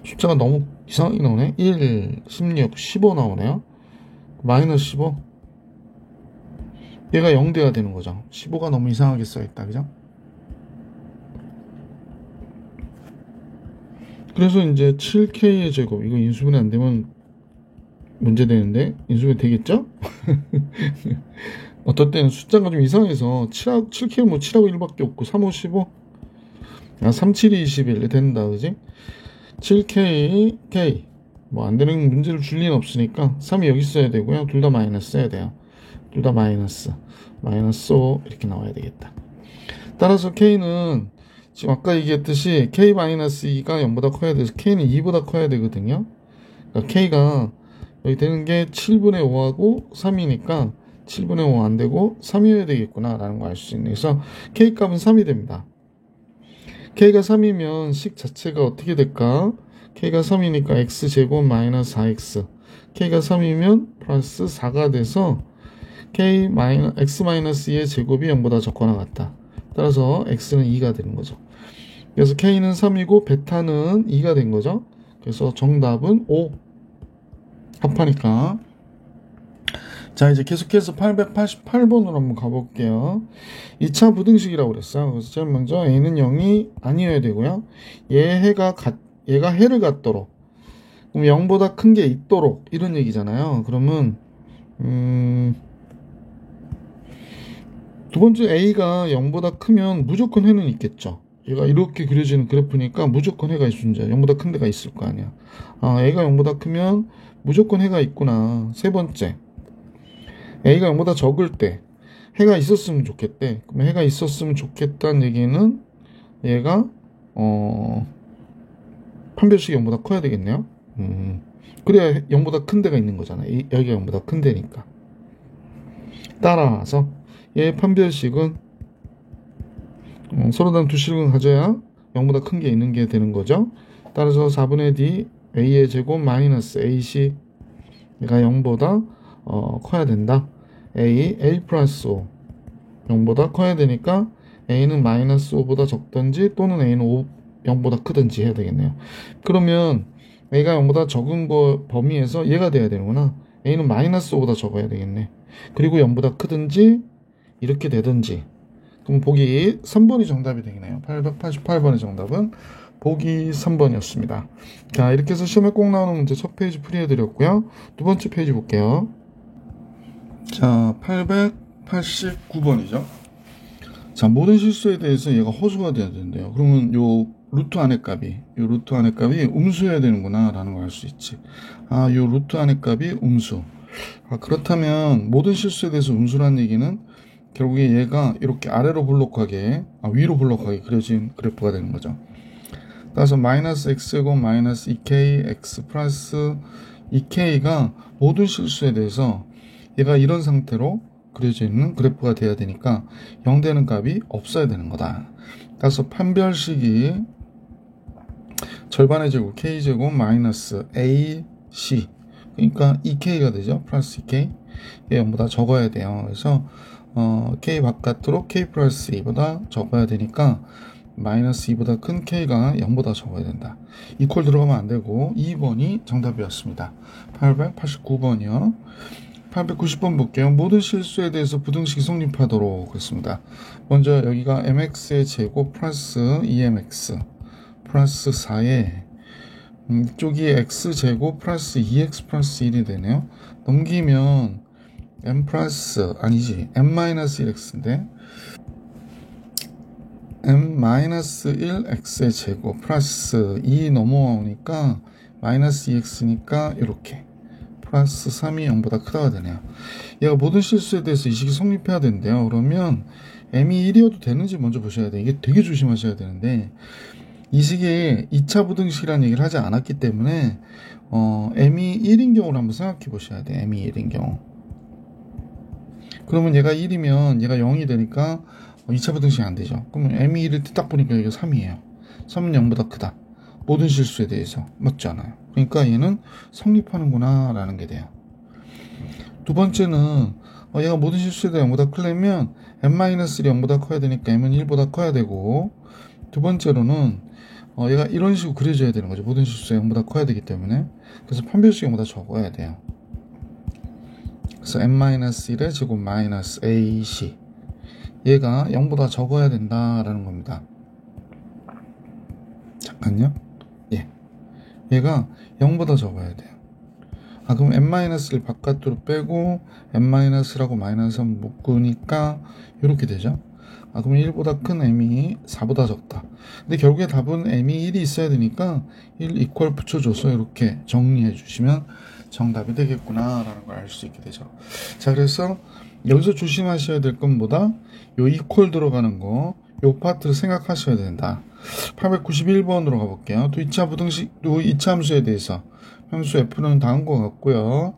숫자가 너무 이상하게 나오네. 1, 16, 15 나오네요. 마이너스 15 얘가 0 돼야 되는 거죠. 15가 너무 이상하게 써있다. 그죠? 그래서 이제 7K의 제곱, 이거 인수분해 안 되면 문제 되는데, 인수분해 되겠죠? 어떨 때는 숫자가 좀 이상해서 7K 뭐 7하고 1밖에 없고 3, 5, 15? 아, 3, 7이 21 된다. 그지? 7K, K 뭐 안 되는 문제를 줄 리는 없으니까 3이 여기 써야 되고요. 둘 다 마이너스 써야 돼요. 둘 다 마이너스 5 이렇게 나와야 되겠다. 따라서 K는 지금 아까 얘기했듯이 K-2가 0보다 커야 돼서 K는 2보다 커야 되거든요. 그러니까 K가 여기 되는 게 7분의 5하고 3이니까 7분의 5 안 되고 3이어야 되겠구나 라는 거 알 수 있네. 그래서 K 값은 3이 됩니다. K가 3이면 식 자체가 어떻게 될까? K가 3이니까 X제곱 마이너스 4X, K가 3이면 플러스 4가 돼서 X-2의 제곱이 0보다 적거나 같다. 따라서 X는 2가 되는 거죠. 그래서 K는 3이고 베타는 2가 된 거죠. 그래서 정답은 5. 합하니까. 자, 이제 계속해서 888번으로 한번 가볼게요. 2차 부등식이라고 그랬어요. 그래서 제일 먼저 A는 0이 아니어야 되고요. 얘가 해를 갖도록. 그럼 0보다 큰 게 있도록. 이런 얘기잖아요. 그러면, 두 번째 A가 0보다 크면 무조건 해는 있겠죠. 얘가 이렇게 그려지는 그래프니까 무조건 해가 있습니다. 0보다 큰 데가 있을 거 아니야. 아, A가 0보다 크면 무조건 해가 있구나. 세 번째, A가 0보다 적을 때 해가 있었으면 좋겠대. 그럼 해가 있었으면 좋겠다는 얘기는 얘가 판별식이 0보다 커야 되겠네요. 그래야 0보다 큰 데가 있는 거잖아. 여기가 0보다 큰 데니까. 따라서 얘 판별식은 서로 다른 두 식을 가져야 0보다 큰 게 있는 게 되는 거죠. 따라서 4분의 D A의 제곱 마이너스 A식 얘가 0보다 커야 된다. A 플러스 5 0보다 커야 되니까 A는 마이너스 5보다 적든지 또는 A는 0보다 크든지 해야 되겠네요. 그러면 A가 0보다 적은 거 범위에서 얘가 돼야 되는구나. A는 마이너스 5보다 적어야 되겠네. 그리고 0보다 크든지 이렇게 되든지. 그럼 보기 3번이 정답이 되겠네요. 888번의 정답은 보기 3번이었습니다. 자, 이렇게 해서 시험에 꼭 나오는 문제 첫 페이지 풀이해드렸고요. 두 번째 페이지 볼게요. 자, 889번이죠. 자, 모든 실수에 대해서 얘가 허수가 돼야 되는데요. 그러면 요 루트 안의 값이 음수여야 되는구나 라는 걸 알 수 있지. 아, 요 루트 안의 값이 음수. 아, 그렇다면 모든 실수에 대해서 음수라는 얘기는 결국에 얘가 이렇게 아래로 볼록하게, 위로 볼록하게 그려진 그래프가 되는 거죠. 따라서 마이너스 x제곱 마이너스 2k x 플러스 2k가 모든 실수에 대해서 얘가 이런 상태로 그려져 있는 그래프가 돼야 되니까 0 되는 값이 없어야 되는 거다. 따라서 판별식이 절반의 제곱 k제곱 마이너스 ac, 그러니까 2k가 되죠. 플러스 2k. 얘 0보다 적어야 돼요. 그래서 k 바깥으로 k 플러스 2보다 적어야 되니까 마이너스 2보다 큰 k가 0보다 적어야 된다. 이퀄 들어가면 안 되고 2번이 정답이었습니다. 889번이요. 890번 볼게요. 모든 실수에 대해서 부등식이 성립하도록 했습니다. 먼저 여기가 mx의 제곱 플러스 2mx 플러스 4에 이쪽이 x제곱 플러스 2x 플러스 1이 되네요. 넘기면 m 마이너스 1x인데 m-1x의 제곱 플러스 2 넘어오니까 마이너스 2x니까 이렇게 플러스 3이 0보다 크다가 되네요. 얘가 모든 실수에 대해서 이 식이 성립해야 된대요. 그러면 m이 1이어도 되는지 먼저 보셔야 돼요. 이게 되게 조심하셔야 되는데 이 식이 2차 부등식이라는 얘기를 하지 않았기 때문에 m이 1인 경우를 한번 생각해 보셔야 돼요. m이 1인 경우. 그러면 얘가 1이면 얘가 0이 되니까 2차 부등식이 안 되죠. 그러면 m이 1일 때 딱 보니까 이게 3이에요. 3은 0보다 크다. 모든 실수에 대해서. 맞지 않아요? 그러니까 얘는 성립하는구나 라는 게 돼요. 두 번째는 얘가 모든 실수에 대해 0보다 크려면 m-1이 0보다 커야 되니까 m은 1보다 커야 되고, 두 번째로는 얘가 이런 식으로 그려져야 되는 거죠. 모든 실수에 0보다 커야 되기 때문에. 그래서 판별식이 0보다 적어야 돼요. 그래서 n-1의 제곱 마이너스 ac 얘가 0보다 적어야 된다라는 겁니다. 잠깐요. 예, 얘가 0보다 적어야 돼요. 그럼 n-를 바깥으로 빼고 n-라고 마이너스 1 묶으니까 이렇게 되죠. 그럼 1보다 큰 m이 4보다 적다. 근데 결국에 답은 m이 1이 있어야 되니까 1 이퀄 붙여줘서 이렇게 정리해 주시면 정답이 되겠구나 라는 걸 알 수 있게 되죠. 자, 그래서 여기서 조심하셔야 될 건 뭐다? 요 이퀄 들어가는 거, 요 파트를 생각하셔야 된다. 891번으로 가볼게요. 또 2차 함수에 대해서 함수 f는 다음과 같고요.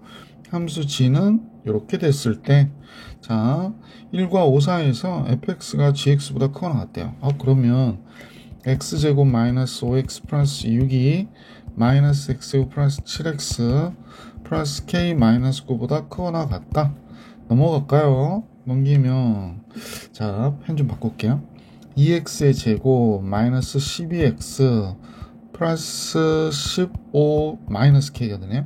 함수 g는 이렇게 됐을 때, 자, 1과 5 사이에서 fx가 gx보다 크거나 같대요. 그러면 x제곱 마이너스 5x 플러스 6이 마이너스 x제곱 플러스 7x 플러스 k 마이너스 9보다 크거나 같다. 넘어갈까요? 넘기면, 자, 펜 좀 바꿀게요. 2x의 제곱 마이너스 12x 플러스 15 마이너스 k가 되네요.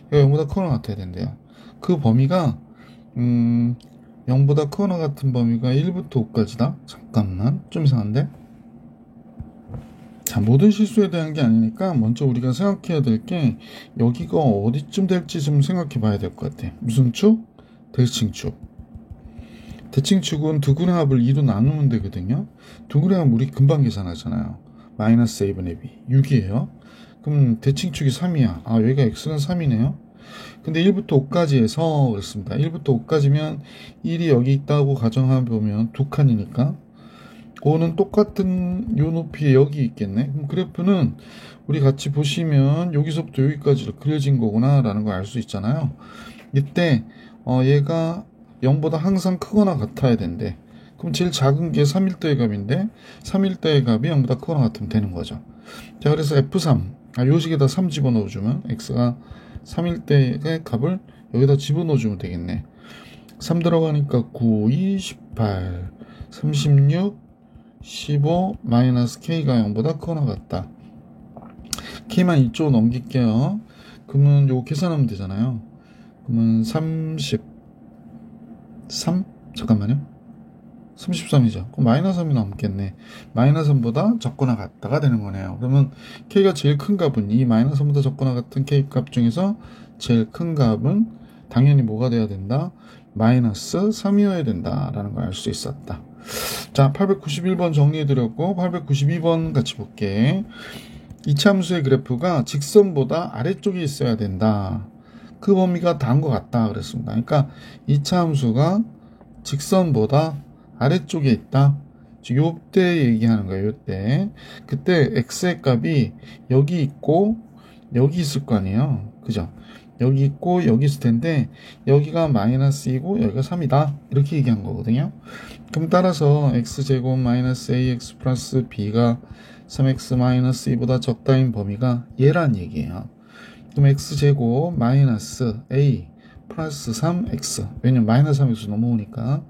이거 0보다 크거나 같아야 된대요. 그 범위가 0보다 크거나 같은 범위가 1부터 5까지다. 잠깐만, 좀 이상한데? 자, 모든 실수에 대한 게 아니니까 먼저 우리가 생각해야 될 게 여기가 어디쯤 될지 좀 생각해 봐야 될 것 같아. 무슨 축? 대칭축. 대칭축은 두 근의 합을 2로 나누면 되거든요. 두 근의 합 우리 금방 계산하잖아요. 마이너스 a분의 b 6이에요. 그럼 대칭축이 3이야. 여기가 x는 3이네요. 근데 1부터 5까지 해서 그렇습니다. 1부터 5까지면 1이 여기 있다고 가정해보면 두 칸이니까 5는 똑같은 요 높이에 여기 있겠네. 그럼 그래프는 우리 같이 보시면 여기서부터 여기까지 그려진 거구나 라는 걸 알 수 있잖아요. 이때 얘가 0보다 항상 크거나 같아야 된대. 그럼 제일 작은 게 3일대의 값인데 3일대의 값이 0보다 크거나 같으면 되는 거죠. 자, 그래서 F3 요식에다 3 집어넣어주면 x가 3일대의 값을 여기다 집어넣어주면 되겠네. 3 들어가니까 9, 28, 36, 15 마이너스 k가 0보다 크거나 같다. k만 이쪽으로 넘길게요. 그러면 요거 계산하면 되잖아요. 그러면 33 잠깐만요. 33이죠. 그럼 마이너스 3이 넘겠네. 마이너스 3보다 적거나 같다가 되는 거네요. 그러면 k가 제일 큰 값은 이 마이너스 3보다 적거나 같은 k 값 중에서 제일 큰 값은 당연히 뭐가 돼야 된다? 마이너스 3이어야 된다라는 걸 알 수 있었다. 자, 891번 정리해드렸고 892번 같이 볼게. 이참수의 그래프가 직선보다 아래쪽에 있어야 된다. 그 범위가 다음과 같다 그랬습니다. 그러니까 이참수가 직선보다 아래쪽에 있다. 요때 얘기하는 거예요. 요때. 그때 x의 값이 여기 있고 여기 있을 거 아니에요. 그죠? 여기 있고 여기 있을 텐데 여기가 마이너스 2고 여기가 3이다. 이렇게 얘기한 거거든요. 그럼 따라서 x제곱 마이너스 ax 플러스 b가 3x 마이너스 2보다 적다인 범위가 얘란 얘기예요. 그럼 x제곱 마이너스 a 플러스 3x 왜냐면 마이너스 3x 넘어오니까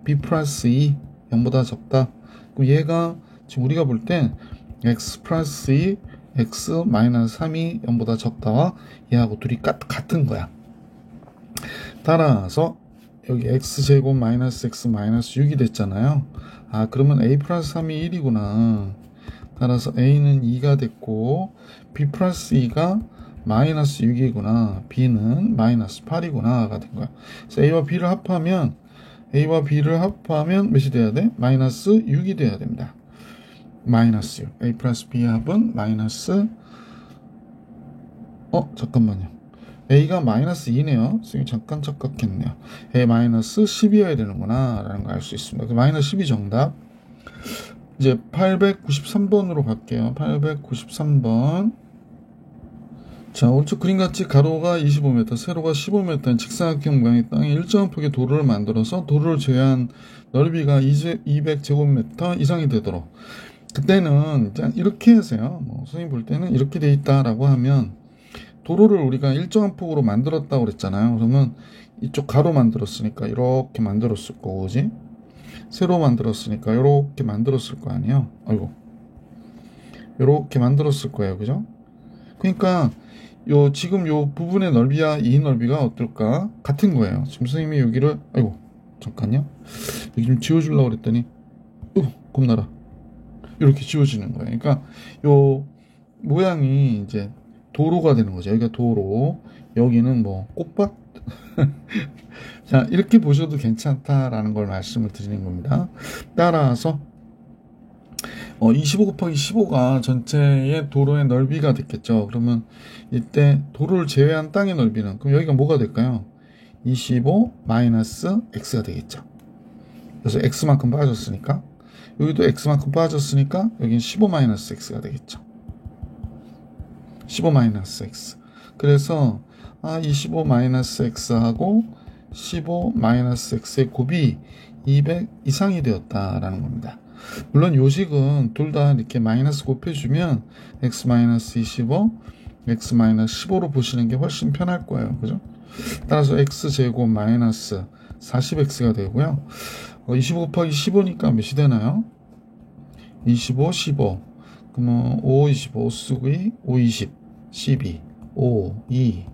b 플러스 2 0보다 적다. 그럼 얘가 지금 우리가 볼 땐 x 플러스 2 x 마이너스 3이 0보다 적다와 얘하고 둘이 같은 거야. 따라서 여기 x제곱 마이너스 x 마이너스 6이 됐잖아요. 그러면 a 플러스 3이 1이구나. 따라서 a는 2가 됐고 b 플러스 2가 마이너스 6이구나. b는 마이너스 8이구나가 된 거야. 그래서 a와 b를 합하면 몇이 돼야 돼? 마이너스 6이 돼야 됩니다. 마이너스 6. a 플러스 b의 합은 마이너스 잠깐만요. a가 마이너스 2네요. 선생님 잠깐 착각했네요. a 마이너스 10이어야 되는구나 라는 걸 알 수 있습니다. 마이너스 10이 정답. 이제 893번으로 갈게요. 893번. 자, 오른쪽 그림같이 가로가 25m, 세로가 15m인 직사각형 모양의 땅에 일정한 폭의 도로를 만들어서 도로를 제외한 넓이가 200제곱미터 이상이 되도록. 그때는 이렇게 하세요. 선생님 볼 때는 이렇게 돼 있다라고 하면 도로를 우리가 일정한 폭으로 만들었다고 그랬잖아요. 그러면 이쪽 가로 만들었으니까 이렇게 만들었을 거고, 그지? 세로 만들었으니까 이렇게 만들었을 거 아니에요. 이렇게 만들었을 거예요. 그죠? 그러니까 지금 요 부분의 넓이와 이 넓이가 어떨까? 같은 거예요. 지금 선생님이 여기를 아이고 잠깐요. 여기 좀 지워주려고 그랬더니 겁나라. 이렇게 지워지는 거예요. 그러니까 요 모양이 이제 도로가 되는 거죠. 여기가 도로, 여기는 뭐 꽃밭. 자, 이렇게 보셔도 괜찮다라는 걸 말씀을 드리는 겁니다. 따라서 25 곱하기 15가 전체의 도로의 넓이가 됐겠죠. 그러면 이때 도로를 제외한 땅의 넓이는, 그럼 여기가 뭐가 될까요? 25 마이너스 x가 되겠죠. 그래서 x만큼 빠졌으니까, 여기도 x만큼 빠졌으니까 여기는 15 마이너스 x가 되겠죠. 15 마이너스 x. 그래서 25 마이너스 x하고 15 마이너스 x의 곱이 200 이상이 되었다라는 겁니다. 물론 요식은 둘 다 이렇게 마이너스 곱해주면 x 마이너스 25, x 마이너스 15로 보시는 게 훨씬 편할 거예요. 그죠? 따라서 x제곱 마이너스 40x가 되고요. 25 곱하기 15니까 몇이 되나요? 25, 15. 그러면 5, 25, 5쓰기 5, 20, 12, 5, 2,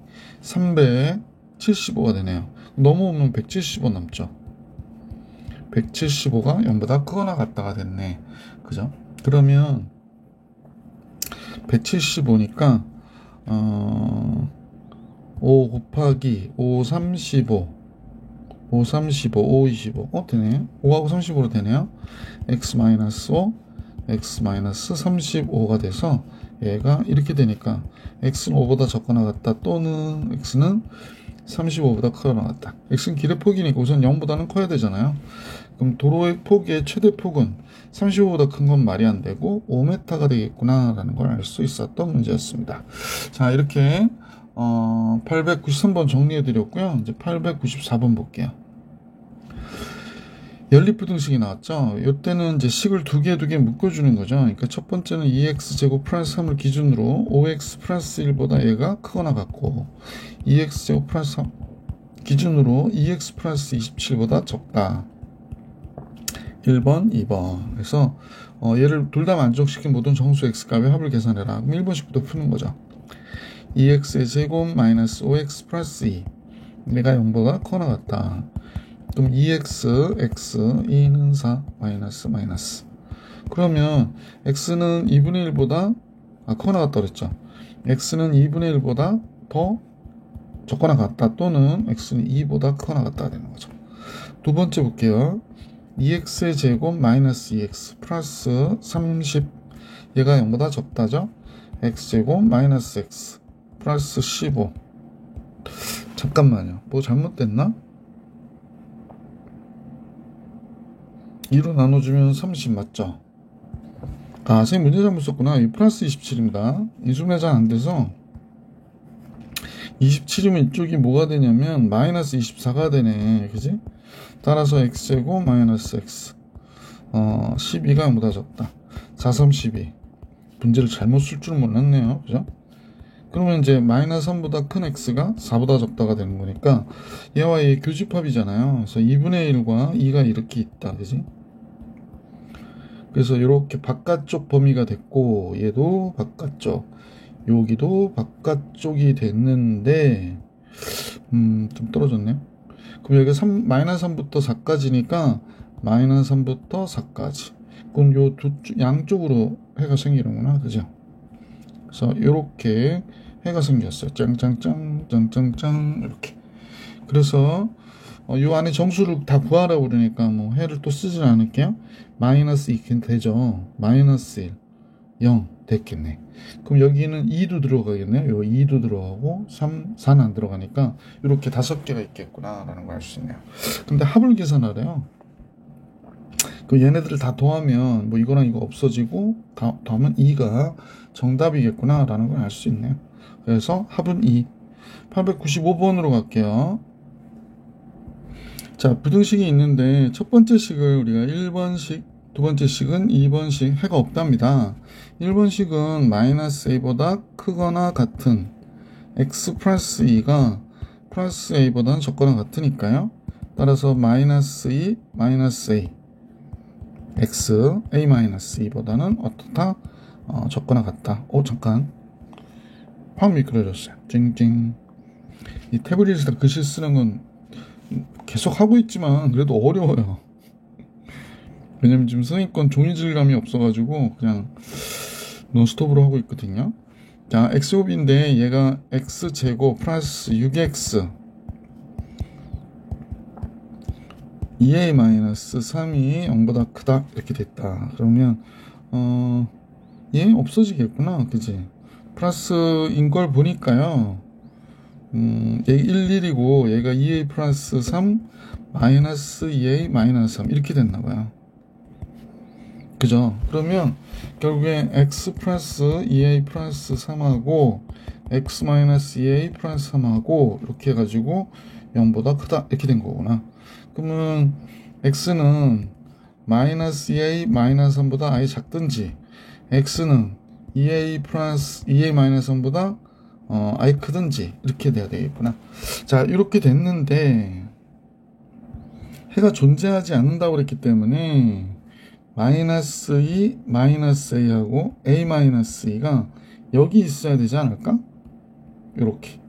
375가 되네요. 넘어오면 175 남죠. 175가 0보다 크거나 같다가 됐네. 그죠? 그러면 175니까 5 곱하기 5, 35, 5, 35, 5, 25 되네. 5하고 35로 되네요. x-5, x-35가 돼서 얘가 이렇게 되니까 x는 5보다 적거나 같다, 또는 x는 35보다 크거나 같다. x는 길의 폭이니까 우선 0보다는 커야 되잖아요. 그럼 도로의 폭의 최대 폭은 35보다 큰 건 말이 안 되고 5m가 되겠구나 라는 걸 알 수 있었던 문제였습니다. 자, 이렇게 893번 정리해 드렸고요. 이제 894번 볼게요. 연립부등식이 나왔죠. 이때는 이제 식을 두 개 묶어주는 거죠. 그러니까 첫 번째는 2x제곱 플러스 3을 기준으로 5x 플러스 1보다 얘가 크거나 같고, 2x제곱 플러스 3 기준으로 2x 플러스 27보다 적다. 1번, 2번. 그래서 얘를 둘 다 만족시킨 모든 정수 x값의 합을 계산해라. 그럼 1번식부터 푸는 거죠. 2x의 제곱 마이너스 5x 플러스 2. 얘가 0보다 크거나 같다. 그럼 2x, x, 2는 4, 마이너스. 그러면 x는 2분의 1보다 크거나 같다 그랬죠. x는 2분의 1보다 더 적거나 같다, 또는 x는 2보다 크거나 같다 되는 거죠. 두 번째 볼게요. 2x의 제곱 마이너스 2x 플러스 30, 얘가 0보다 적다죠. x제곱 마이너스 x 플러스 15. 잠깐만요. 뭐 잘못됐나? 2로 나눠주면 30 맞죠? 선생님 문제 잘못 썼구나. 이 플러스 27입니다. 인수분해 잘 안 돼서 27이면 이쪽이 뭐가 되냐면 마이너스 24가 되네. 그지? 따라서 x제곱 마이너스 x 12가 0보다 적다. 4, 3, 12. 문제를 잘못 쓸 줄 몰랐네요. 그죠? 그러면 이제 마이너스 3보다 큰 x가 4보다 적다가 되는 거니까 얘와 얘 교집합이잖아요. 그래서 2분의 1과 2가 이렇게 있다. 그지? 그래서 이렇게 바깥쪽 범위가 됐고, 얘도 바깥쪽, 여기도 바깥쪽이 됐는데, 좀 떨어졌네요. 그럼 여기가 마이너스 3부터 4까지니까 마이너스 3부터 4까지. 그럼 요 양쪽으로 해가 생기는구나. 그죠? 그래서 이렇게 해가 생겼어요. 짱짱짱 이렇게. 그래서 요 안에 정수를 다 구하라고 그러니까 뭐 해를 또 쓰진 않을게요. 마이너스 2긴 되죠. 마이너스 1, 0 됐겠네. 그럼 여기는 2도 들어가겠네요. 요 2도 들어가고 3, 4는 안 들어가니까 이렇게 5개가 있겠구나 라는 걸 알 수 있네요. 근데 합을 계산하래요. 그 얘네들을 다 더하면 뭐 이거랑 이거 없어지고 더하면 2가 정답이겠구나 라는 걸 알 수 있네요. 그래서 합은 2. 895번으로 갈게요. 자, 부등식이 있는데 첫 번째 식을 우리가 1번식, 두 번째 식은 2번식, 해가 없답니다. 1번식은 마이너스 a보다 크거나 같은 x 플러스 2가 플러스 a보다는 적거나 같으니까요. 따라서 마이너스 2, 마이너스 a, x, a 마이너스 2보다는 어떻다? 적거나 같다. 잠깐. 확 미끄러졌어요. 찡찡. 이 태블릿에다 글씨 쓰는 건 계속 하고 있지만 그래도 어려워요. 왜냐면 지금 선생님 종이 질감이 없어가지고 그냥 논스톱으로 하고 있거든요. 자, x제곱인데 얘가 x제곱 플러스 6x 2a-3이 0보다 크다 이렇게 됐다. 그러면 얘 없어지겠구나. 그지? 플러스인 걸 보니까요. 얘 1, 1이고 얘가 2a 플러스 3 마이너스 2a 마이너스 3 이렇게 됐나봐요. 그죠? 그러면 결국에 x 플러스 2a 플러스 3하고 x 마이너스 2a 플러스 3하고 이렇게 해가지고 0보다 크다 이렇게 된 거구나. 그러면 x는 마이너스 2a 마이너스 3보다 아예 작든지 x는 2a 플러스 2a 마이너스 3보다 아예 크든지 이렇게 돼야 되겠구나. 자, 이렇게 됐는데 해가 존재하지 않는다고 그랬기 때문에 마이너스 2 마이너스 a하고 a 마이너스 2가 여기 있어야 되지 않을까? 이렇게.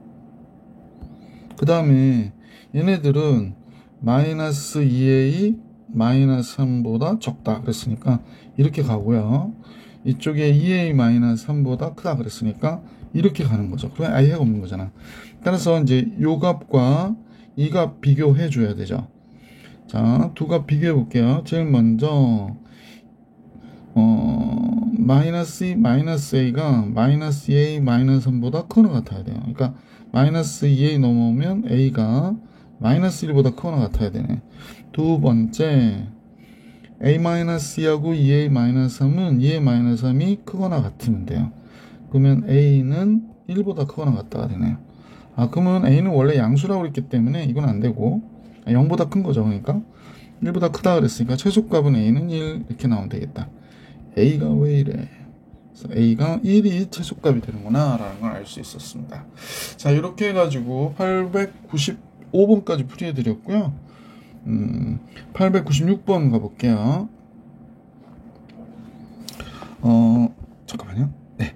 그 다음에 얘네들은 마이너스 2a 마이너스 3보다 적다 그랬으니까 이렇게 가고요. 이쪽에 2a 마이너스 3보다 크다 그랬으니까 이렇게 가는 거죠. 그럼 아예 해가 없는 거잖아. 따라서 이제 요 값과 이 값 비교해 줘야 되죠. 자, 두 값 비교해 볼게요. 제일 먼저 마이너스 2 마이너스 a가 마이너스 2a 마이너스 3보다 크거나 같아야 돼요. 그러니까 마이너스 2a 넘어오면 a가 마이너스 1보다 크거나 같아야 되네. 두 번째 a-2하고 2a-3은 2a-3이 크거나 같으면 돼요. 그러면 a는 1보다 크거나 같다가 되네요. 그러면 a는 원래 양수라고 그랬기 때문에 이건 안 되고 0보다 큰 거죠. 그러니까 1보다 크다 그랬으니까 최소값은 a는 1 이렇게 나오면 되겠다. a가 왜 이래? 그래서 a가 1이 최소값이 되는구나 라는 걸 알 수 있었습니다. 자, 이렇게 해가지고 895번까지 풀이해 드렸고요. 896번 가볼게요. 잠깐만요. 네.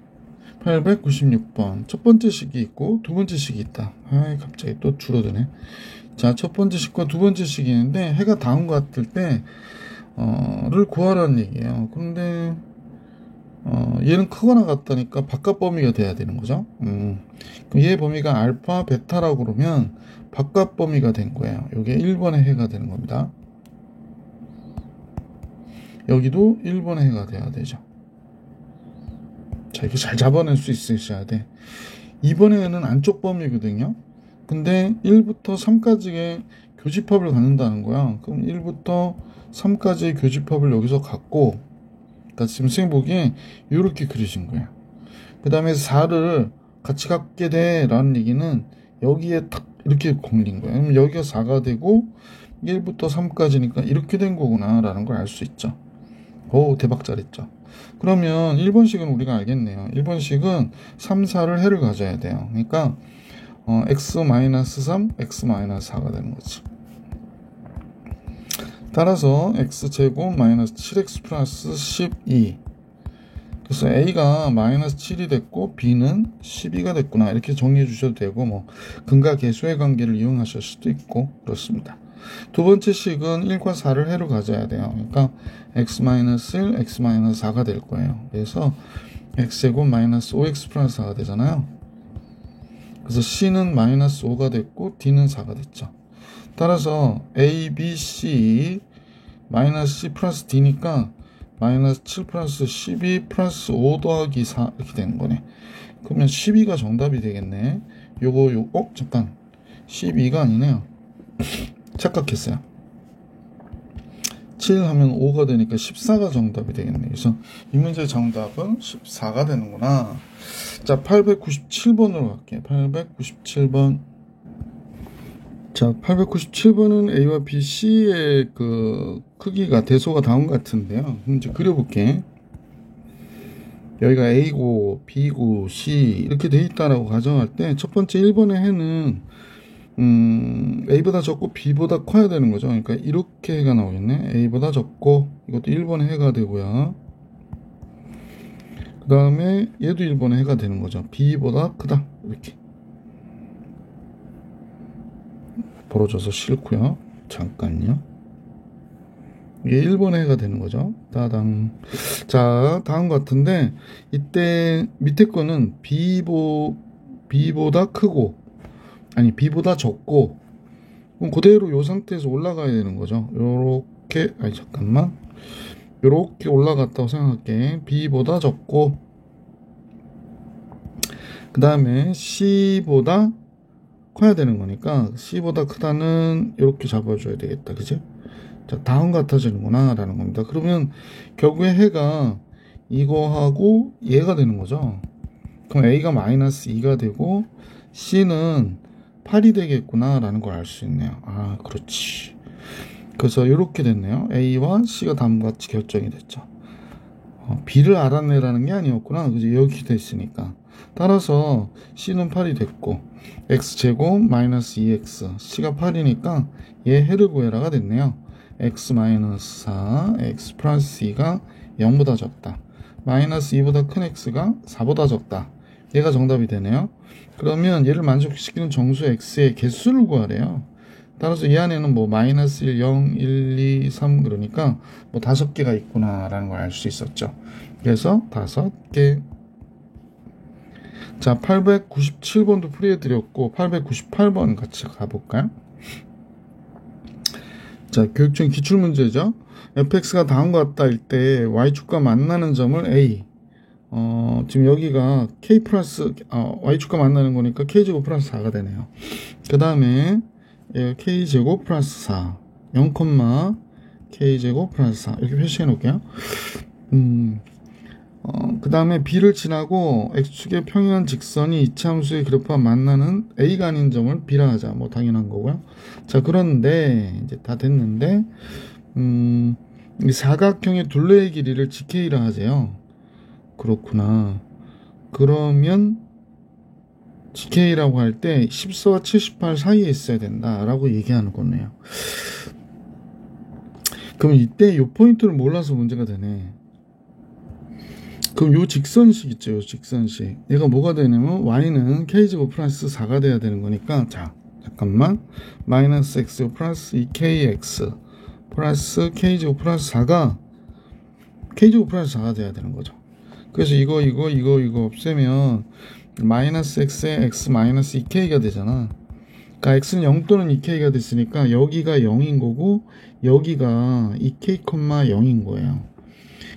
896번. 첫 번째 식이 있고 두 번째 식이 있다. 갑자기 또 줄어드네. 자, 첫 번째 식과 두 번째 식이 있는데 해가 다음과 같을 때 를 구하라는 얘기예요. 그런데 얘는 크거나 같다니까 바깥 범위가 돼야 되는 거죠. 그럼 얘 범위가 알파 베타라고 그러면 바깥 범위가 된 거예요. 이게 1번의 해가 되는 겁니다. 여기도 1번의 해가 돼야 되죠. 자, 이거 잘 잡아낼 수 있으셔야 돼. 2번의 해는 안쪽 범위거든요. 근데 1부터 3까지의 교집합을 갖는다는 거야. 그럼 1부터 3까지의 교집합을 여기서 갖고, 그러니까 지금 선생님 보기에 이렇게 그려진 거예요. 그 다음에 4를 같이 갖게 돼 라는 얘기는 여기에 탁 이렇게 걸린 거예요. 그럼 여기가 4가 되고 1부터 3까지니까 이렇게 된 거구나 라는 걸 알 수 있죠. 오, 대박 잘했죠. 그러면 1번식은 우리가 알겠네요. 1번식은 3, 4를 해를 가져야 돼요. 그러니까 x-3, x-4가 되는 거지. 따라서 x제곱 마이너스 7x 플러스 12. 그래서 a가 마이너스 7이 됐고 b는 12가 됐구나 이렇게 정리해 주셔도 되고, 뭐 근과 계수의 관계를 이용하실 수도 있고 그렇습니다. 두 번째 식은 1과 4를 해로 가져야 돼요. 그러니까 x-1, x-4가 될 거예요. 그래서 x제곱 마이너스 5x 플러스 4가 되잖아요. 그래서 c는 마이너스 5가 됐고 d는 4가 됐죠. 따라서 a, b, c 마이너스 c 플러스 d니까 마이너스 7 플러스 12 플러스 5 더하기 4 이렇게 되는 거네. 그러면 12가 정답이 되겠네. 잠깐 12가 아니네요. 착각했어요. 7 하면 5가 되니까 14가 정답이 되겠네. 그래서 이 문제의 정답은 14가 되는구나. 자, 897번으로 갈게요. 897번. 자, 897번은 A와 B, C의 그 크기가 대소가 다음과 같은데요. 이제 그려볼게. 여기가 A고 B고 C 이렇게 돼 있다라고 가정할 때 첫 번째 1번의 해는 A보다 적고 B보다 커야 되는 거죠. 그러니까 이렇게 해가 나오겠네. A보다 적고 이것도 1번의 해가 되고요. 그 다음에 얘도 1번의 해가 되는 거죠. b보다 크다. 이렇게 벌어져서 싫고요. 잠깐요. 이게 1번의 해가 되는 거죠. 따당. 자, 다음 같은데 이때 밑에 거는 b보다 크고 아니 b보다 적고 그럼 그대로 요 상태에서 올라가야 되는 거죠. 요렇게 아니 잠깐만 요렇게 올라갔다고 생각할게. b보다 적고 그 다음에 c보다 커야 되는 거니까 c보다 크다는 이렇게 잡아줘야 되겠다. 그치? 자, 다음 같아지는구나 라는 겁니다. 그러면 결국에 해가 이거하고 얘가 되는 거죠. 그럼 a가 마이너스 2가 되고 c는 8이 되겠구나 라는 걸 알 수 있네요. 아, 그렇지. 그래서 이렇게 됐네요. a와 c가 다음과 같이 결정이 됐죠. b를 알아내라는 게 아니었구나. 그죠? 여기 됐으니까. 따라서 c는 8이 됐고 x제곱 마이너스 2x c가 8이니까 얘 해를 구해라가 됐네요. x 마이너스 4 x 플러스 2가 0보다 적다. 마이너스 2보다 큰 x가 4보다 적다. 얘가 정답이 되네요. 그러면 얘를 만족시키는 정수 x의 개수를 구하래요. 따라서 이 안에는 뭐 마이너스 1, 0, 1, 2, 3 그러니까 뭐 5개가 있구나 라는 걸 알 수 있었죠. 그래서 5개. 자, 897번도 풀이해드렸고 898번 같이 가볼까요? 자, 교육중 기출문제죠. fx가 다음과 같다 할 때 y축과 만나는 점을 a 지금 여기가 k 플러스 y축과 만나는 거니까 k제곱 플러스 4가 되네요. 그 다음에 k제곱 플러스 4 0, k제곱 플러스 4 이렇게 표시해 놓을게요. 그 다음에 b를 지나고 x축의 평행한 직선이 이차함수의 그래프와 만나는 a가 아닌 점을 b라 하자. 뭐 당연한 거고요. 자, 그런데 이제 다 됐는데 이 사각형의 둘레의 길이를 gk라 하세요. 그렇구나. 그러면 gk라고 할 때 14와 78 사이에 있어야 된다라고 얘기하는 거네요. 그럼 이때 이 포인트를 몰라서 문제가 되네. 그럼 요 직선식 있죠. 요 직선식. 얘가 뭐가 되냐면 y는 k제곱 플러스 4가 돼야 되는 거니까 자, 잠깐만. 마이너스 x 플러스 2kx 플러스 k제곱 플러스 4가 k제곱 플러스 4가 돼야 되는 거죠. 그래서 이거 없애면 마이너스 x에 x 마이너스 2k가 되잖아. 그러니까 x는 0 또는 2k가 됐으니까 여기가 0인 거고 여기가 2k, 0인 거예요.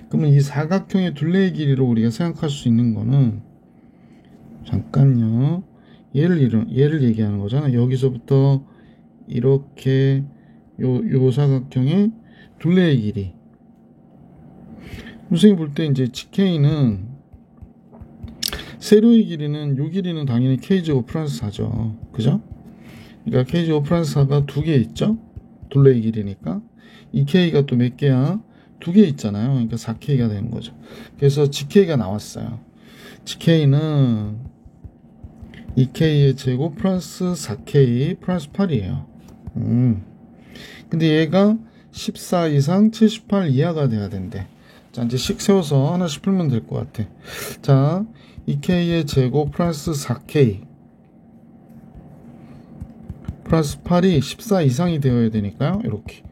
그러면 이 사각형의 둘레의 길이로 우리가 생각할 수 있는 거는 잠깐요. 얘를 얘기하는 거잖아. 여기서부터 이렇게 요 사각형의 둘레의 길이. 선생님 볼 때 이제 gk는 세로의 길이는 요 길이는 당연히 k제곱 플러스 4죠. 그죠? 그러니까 k제곱 플러스 4가 2개 있죠? 둘레의 길이니까. 이 k가 또 몇 개야? 2개 있잖아요. 그러니까 4k가 되는 거죠. 그래서 gk가 나왔어요. gk는 2k의 제곱 플러스 4k 플러스 8이에요. 근데 얘가 14 이상 78 이하가 돼야 된대. 자, 이제 식 세워서 하나씩 풀면 될 것 같아. 자, 2k의 제곱 플러스 4k 플러스 8이 14 이상이 되어야 되니까요. 이렇게.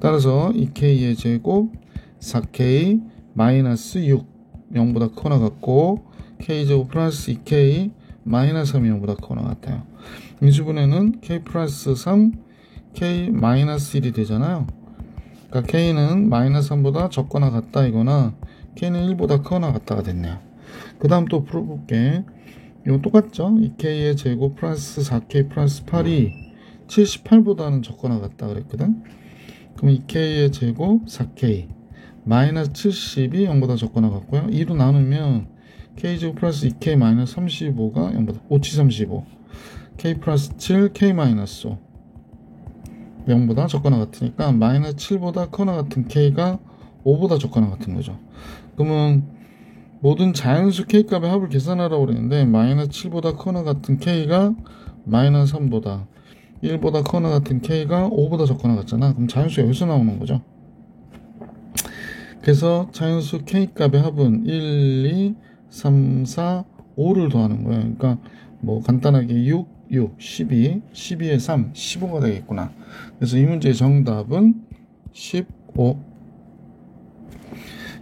따라서 2k의 제곱 4k 마이너스 6 0보다 크거나 같고 k제곱 플러스 2k 마이너스 3이 0보다 크거나 같아요. 인수분해는 k 플러스 3 k 마이너스 1이 되잖아요. 그러니까 k는 마이너스 3보다 적거나 같다 이거나 k는 1보다 크거나 같다가 됐네요. 그 다음 또 풀어볼게. 이거 똑같죠? 2k의 제곱 플러스 4k 플러스 8이 78보다는 적거나 같다 그랬거든. 그럼 2k의 제곱 4k 마이너스 70이 0보다 적거나 같고요. 2로 나누면 k제곱 플러스 2k 마이너스 35가 0보다 5치 35 k 플러스 7 k 마이너스 5 0보다 적거나 같으니까 마이너스 7보다 크거나 같은 k가 5보다 적거나 같은 거죠. 그러면 모든 자연수 k값의 합을 계산하라고 그랬는데 마이너스 7보다 크거나 같은 k가 마이너스 3보다 1보다 크거나 같은 k가 5보다 적거나 같잖아. 그럼 자연수가 여기서 나오는 거죠. 그래서 자연수 k값의 합은 1, 2, 3, 4, 5를 더하는 거예요. 그러니까 뭐 간단하게 6, 6, 12, 12에 3, 15가 되겠구나. 그래서 이 문제의 정답은 15.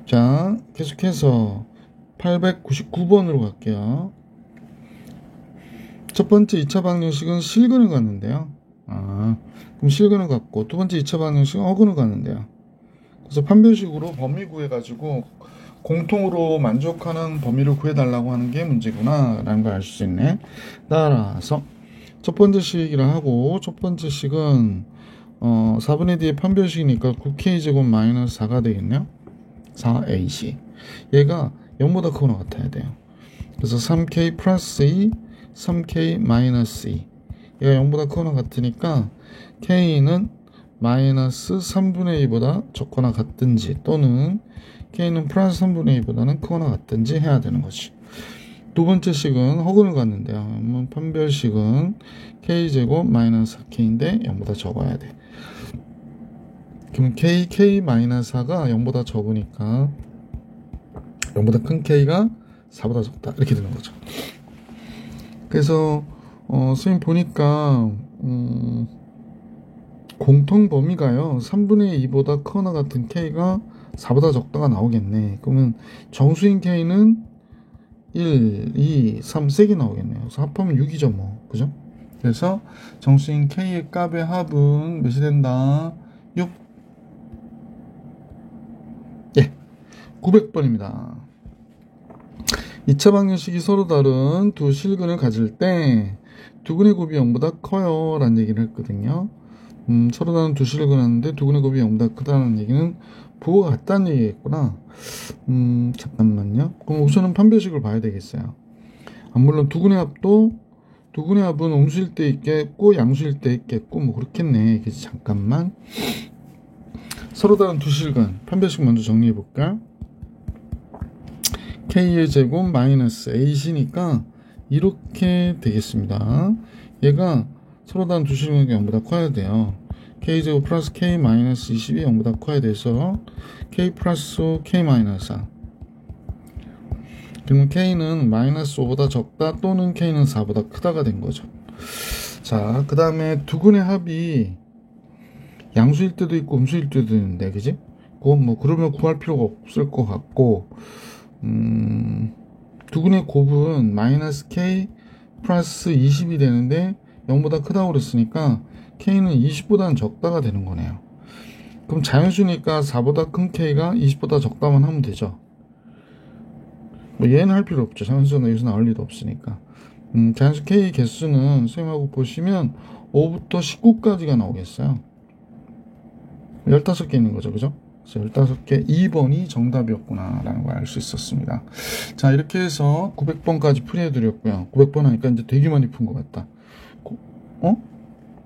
자, 계속해서 899번으로 갈게요. 첫 번째 2차 방정식은 실근을 갖는데요. 그럼 실근을 갖고 두 번째 2차 방정식은 어근을 갖는데요. 그래서 판별식으로 범위 구해가지고 공통으로 만족하는 범위를 구해달라고 하는 게 문제구나 라는 걸 알 수 있네. 따라서 첫 번째 식이라 하고, 첫 번째 식은 4분의 D의 판별식이니까 9K제곱 마이너스 4가 되겠네요. 4AC. 얘가 0보다 크거나 같아야 돼요. 그래서 3K 플러스 2, 3K 마이너스 2. 얘가 0보다 크거나 같으니까 K는 마이너스 3분의 2보다 적거나 같든지, 또는 K는 플러스 3분의 2보다는 크거나 같든지 해야 되는 거지. 두 번째 식은 허근을 갖는데요. 판별식은 K제곱 마이너스 4K인데 0보다 적어야 돼. 그럼 K 마이너스 4가 0보다 적으니까 0보다 큰 K가 4보다 적다. 이렇게 되는 거죠. 그래서 선생님 보니까 공통 범위가요 3분의 2보다 크거나 같은 K가 4보다 적다가 나오겠네. 그러면 정수인 K는 1, 2, 3 3개 나오겠네요. 그래서 합하면 6이죠 뭐. 그죠? 그래서 정수인 K의 값의 합은 몇이 된다? 6. 예, 900번입니다. 2차 방정식이 서로 다른 두 실근을 가질 때 두근의 곱이 0보다 커요 라는 얘기를 했거든요. 서로 다른 두 실근을 하는데 두근의 곱이 0보다 크다는 얘기는 부호가 같다는 얘기겠구나. 잠깐만요. 그럼 우선은 판별식을 봐야 되겠어요. 물론 두근의 합은 음수일 때 있겠고 양수일 때 있겠고 뭐 그렇겠네. 그래서 잠깐만. 서로 다른 두 실근 판별식 먼저 정리해 볼까? K의 제곱 마이너스 AC니까 이렇게 되겠습니다. 얘가 서로 다른 두 실근이 0보다 커야 돼요. K제곱 플러스 K 마이너스 20이 0보다 커야 돼서 K 플러스 K 마이너스 4. 그러면 K는 마이너스 5보다 적다 또는 K는 4보다 크다가 된 거죠. 자, 그 다음에 두근의 합이 양수일 때도 있고 음수일 때도 있는데, 그지? 그건 뭐 그러면 구할 필요가 없을 것 같고, 두근의 곱은 마이너스 K 플러스 20이 되는데 0보다 크다고 그랬으니까 K는 20보다는 적다가 되는 거네요. 그럼 자연수니까 4보다 큰 K가 20보다 적다만 하면 되죠. 뭐 얘는 할 필요 없죠. 자연수는 여기서 나올 리도 없으니까. 자연수 K 개수는 선생님하고 보시면 5부터 19까지가 나오겠어요. 15개 있는 거죠. 그죠? 그래서 15개 2번이 정답이었구나 라는 걸 알 수 있었습니다. 자, 이렇게 해서 900번까지 풀이해드렸고요. 900번 하니까 이제 되게 많이 푼 것 같다.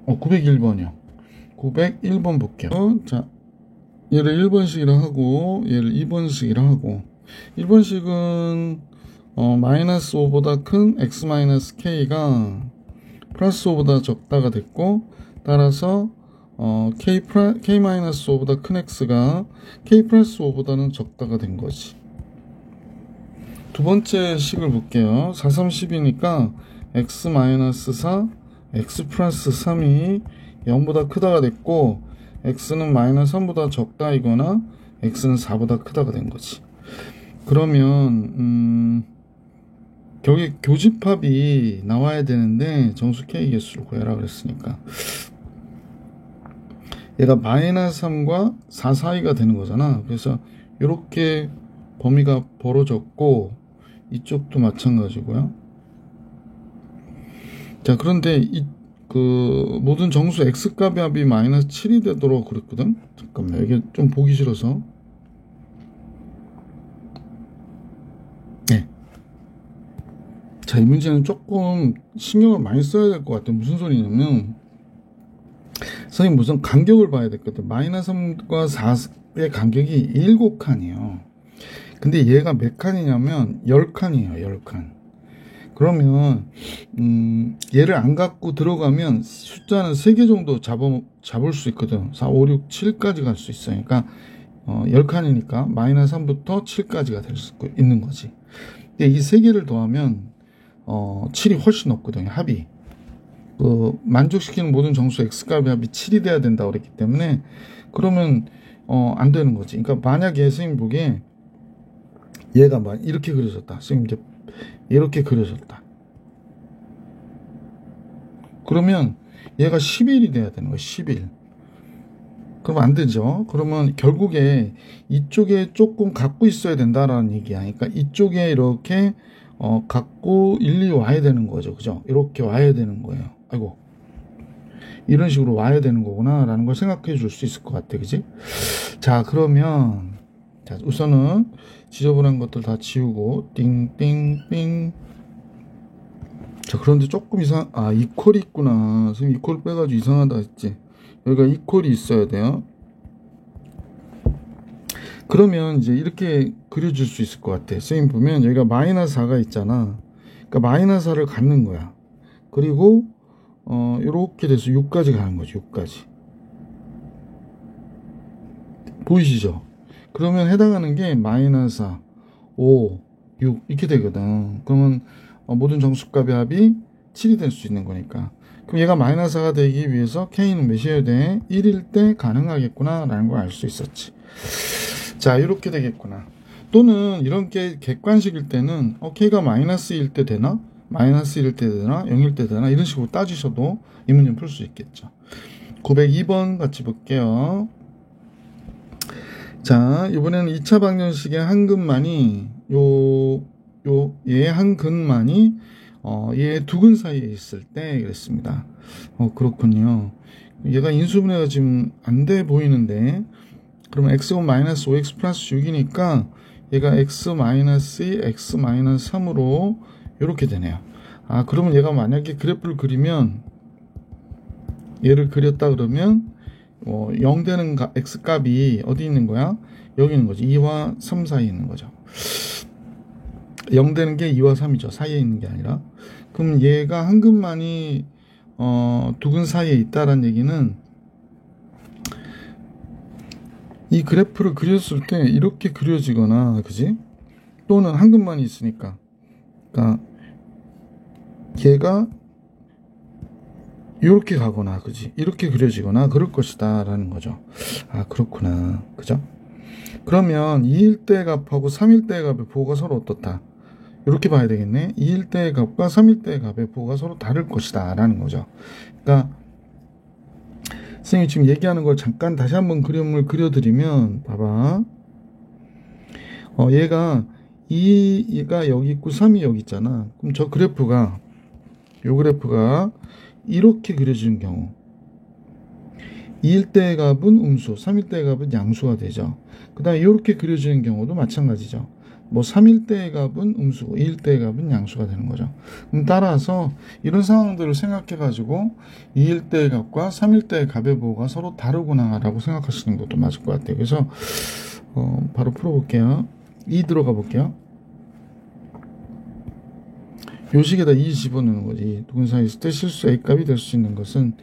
901번이요. 901번 볼게요. 자, 얘를 1번식이라 하고 얘를 2번식이라 하고, 1번식은 마이너스 5보다 큰 x 마이너스 k가 플러스 5보다 적다가 됐고, 따라서 k 마이너스 5보다 큰 x가 k 플러스 5보다는 적다가 된 거지. 두 번째 식을 볼게요. 4, 3, 10이니까 x 마이너스 4, x 플러스 3이 0보다 크다가 됐고, x는 마이너스 3보다 적다이거나 x는 4보다 크다가 된 거지. 그러면 여기 교집합이 나와야 되는데 정수 k 개수를 구해라 그랬으니까 얘가 마이너스 3과 4 사이가 되는 거잖아. 그래서 이렇게 범위가 벌어졌고 이쪽도 마찬가지고요. 자, 그런데 그 모든 정수 x값의 합이 마이너스 7이 되도록 그랬거든. 잠깐만, 이게 좀 보기 싫어서. 네. 자, 이 문제는 조금 신경을 많이 써야 될 것 같아요. 무슨 소리냐면, 선생님 무슨 간격을 봐야 됐거든. 마이너스 3과 4의 간격이 7칸이에요. 근데 얘가 몇 칸이냐면 10칸이에요. 10칸. 그러면 얘를 안 갖고 들어가면 숫자는 3개 정도 잡을 수 있거든. 4, 5, 6, 7까지 갈 수 있어요. 그러니까 10칸이니까 마이너스 3부터 7까지가 될 수 있는 거지. 이 세 개를 더하면 7이 훨씬 높거든요. 합이. 만족시키는 모든 정수 x값의 합이 7이 돼야 된다고 그랬기 때문에 그러면 안 되는 거지. 그러니까 만약에 선생님 보기에 얘가 막 이렇게 그려졌다. 선생님 이제 이렇게 그려졌다. 그러면 얘가 11이 돼야 되는 거예요. 11. 그러면 안 되죠. 그러면 결국에 이쪽에 조금 갖고 있어야 된다라는 얘기야. 그러니까 이쪽에 이렇게 갖고 일일이 와야 되는 거죠. 그죠? 이렇게 와야 되는 거예요. 아이고. 이런 식으로 와야 되는 거구나 라는 걸 생각해 줄 수 있을 것 같아. 그지? 자, 그러면 자, 우선은 지저분한 것들 다 지우고 띵띵띵. 자, 그런데 조금 이퀄이 있구나. 선생님 이퀄 빼가지고 이상하다 했지. 여기가 이퀄이 있어야 돼요. 그러면 이제 이렇게 그려줄 수 있을 것 같아. 선생님 보면 여기가 마이너스 4가 있잖아. 그러니까 마이너스 4를 갖는 거야. 그리고 이렇게 돼서 6까지 가는 거죠. 6까지. 보이시죠? 그러면 해당하는 게 마이너스 4, 5, 6 이렇게 되거든. 그러면 모든 정수값의 합이 7이 될 수 있는 거니까. 그럼 얘가 마이너스 4가 되기 위해서 K는 몇이어야 돼? 1일 때 가능하겠구나 라는 걸 알 수 있었지. 자, 이렇게 되겠구나. 또는 이런 게 객관식일 때는 K가 마이너스 1일 때 되나? 마이너스 1일 때 되나? 0일 때 되나? 이런 식으로 따지셔도 이 문제는 풀 수 있겠죠. 902번 같이 볼게요. 자, 이번에는 2차 방정식의 한 근만이 얘 한 근만이 얘 두 근 사이에 있을 때 그랬습니다. 그렇군요. 얘가 인수분해가 지금 안 돼 보이는데 그러면 x는 마이너스 5x 플러스 6이니까 얘가 x 마이너스 2, x 마이너스 3으로 이렇게 되네요. 그러면 얘가 만약에 그래프를 그리면 얘를 그렸다 그러면 0 되는 x 값이 어디 있는 거야? 여기 있는 거죠. 2와 3 사이에 있는 거죠. 0 되는 게 2와 3이죠. 사이에 있는 게 아니라. 그럼 얘가 한 근만이 두 근 사이에 있다라는 얘기는 이 그래프를 그렸을 때 이렇게 그려지거나, 그지? 또는 한 근만이 있으니까. 그러니까 얘가 이렇게 가거나, 그지? 이렇게 그려지거나 그럴 것이다 라는 거죠. 그렇구나. 그죠? 그러면 2일 때 값하고 3일 때 값의 부호가 서로 어떻다? 이렇게 봐야 되겠네. 2일 때 값과 3일 때 값의 부호가 서로 다를 것이다 라는 거죠. 그러니까 선생님이 지금 얘기하는 걸 잠깐 다시 한번 그림을 그려드리면 봐봐. 얘가 2가 여기 있고 3이 여기 있잖아. 그럼 저 그래프가 요 그래프가 이렇게 그려지는 경우 2일 때 값은 음수, 3일 때 값은 양수가 되죠. 그 다음에 이렇게 그려지는 경우도 마찬가지죠. 3일 때 값은 음수고 2일 때 값은 양수가 되는 거죠. 그럼 따라서 이런 상황들을 생각해 가지고 2일 때 값과 3일 때 값의 부호가 서로 다르구나 라고 생각하시는 것도 맞을 것 같아요. 그래서 바로 풀어볼게요. 2 들어가 볼게요. 요 식에다 2 집어넣는 거지. 두 근 사이에 있을 때 실수 A 값이 될 수 있는 것은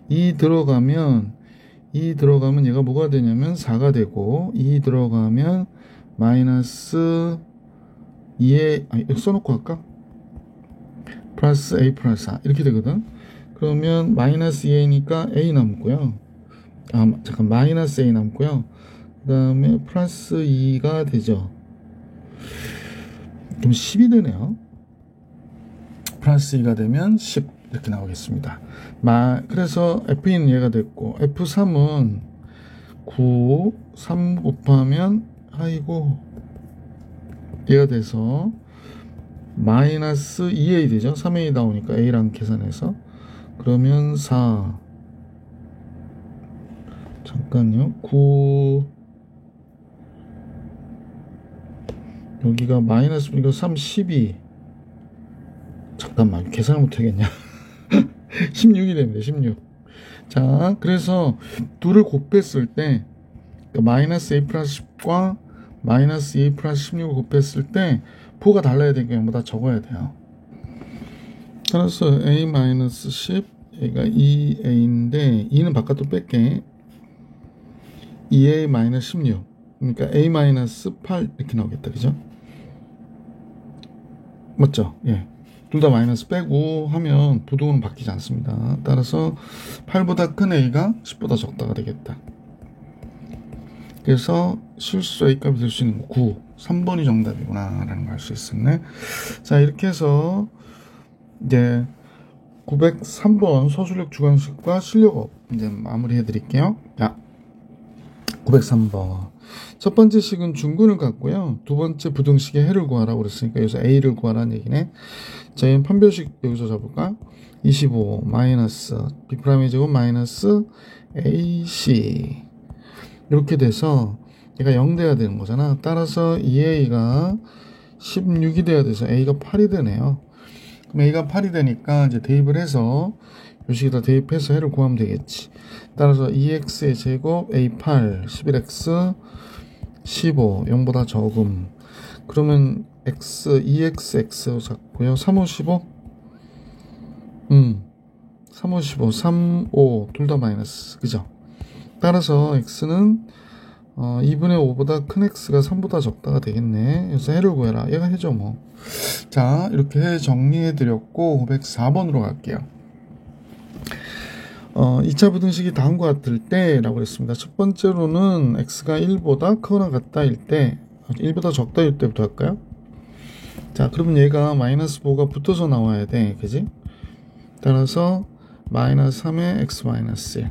2 들어가면 얘가 뭐가 되냐면 4가 되고 2 들어가면 마이너스 2에 여기 써놓고 할까? 플러스 A 플러스 4 이렇게 되거든. 그러면 마이너스 2A니까 A 남고요. 마이너스 A 남고요. 그 다음에 플러스 2가 되죠. 그럼 10이 되네요. 플러스 2가 되면 10 이렇게 나오겠습니다. 그래서 F는 얘가 됐고 F3은 9, 3 곱하면 얘가 돼서 마이너스 2A 되죠. 3A 나오니까 A랑 계산해서 그러면 4 잠깐요. 9 여기가 마이너스 이거 3, 12 잠깐만 계산을 못하겠냐. 16이 됩니다. 16. 자, 그래서 둘을 곱했을 때 마이너스 A 플러스 10과 마이너스 A 플러스 16을 곱했을 때 부호가 달라야 되니까 얘보다 적어야 돼요. 따라서 A 마이너스 10 얘가 2A인데 2는 바깥으로 뺄게. 2A 마이너스 16 그러니까 A 마이너스 8 이렇게 나오겠다. 그죠? 맞죠? 예. 둘 다 마이너스 빼고 하면 부등호는 바뀌지 않습니다. 따라서 8보다 큰 a가 10보다 적다가 되겠다. 그래서 실수 a 값이 될 수 있는 9, 3번이 정답이구나 라는 걸 알 수 있었네. 자, 이렇게 해서 이제 903번 소수력 주관식과 실력업 이제 마무리해 드릴게요. 자, 903번 첫 번째 식은 중근을 갖고요. 두 번째 부등식의 해를 구하라고 그랬으니까 여기서 a를 구하라는 얘기네. 자, 얘는 판별식 여기서 잡을까? 25 마이너스 b'의 제곱 마이너스 ac 이렇게 돼서 얘가 0 돼야 되는 거잖아. 따라서 2a가 16이 돼야 돼서 a가 8이 되네요. 그럼 a가 8이 되니까 이제 대입을 해서 요식에다 대입해서 해를 구하면 되겠지. 따라서 2x의 제곱 a8 11x 15 0보다 적음. 그러면 x 2xx 잡고요. 3, 5, 15 3, 5, 15 3, 5 둘 다 마이너스 그죠? 따라서 x는 2분의 5보다 큰 x가 3보다 적다가 되겠네. 그래서 해를 구해라. 얘가 해죠 뭐. 자, 이렇게 해 정리해드렸고 504번으로 갈게요. 2차 부등식이 다음과 같을 때 라고 했습니다. 첫 번째로는 x가 1보다 크거나 같다일 때 1보다 적다일 때부터 할까요? 자, 그러면 얘가 마이너스 5가 붙어서 나와야 돼. 그지? 따라서 마이너스 3에 x 마이너스 1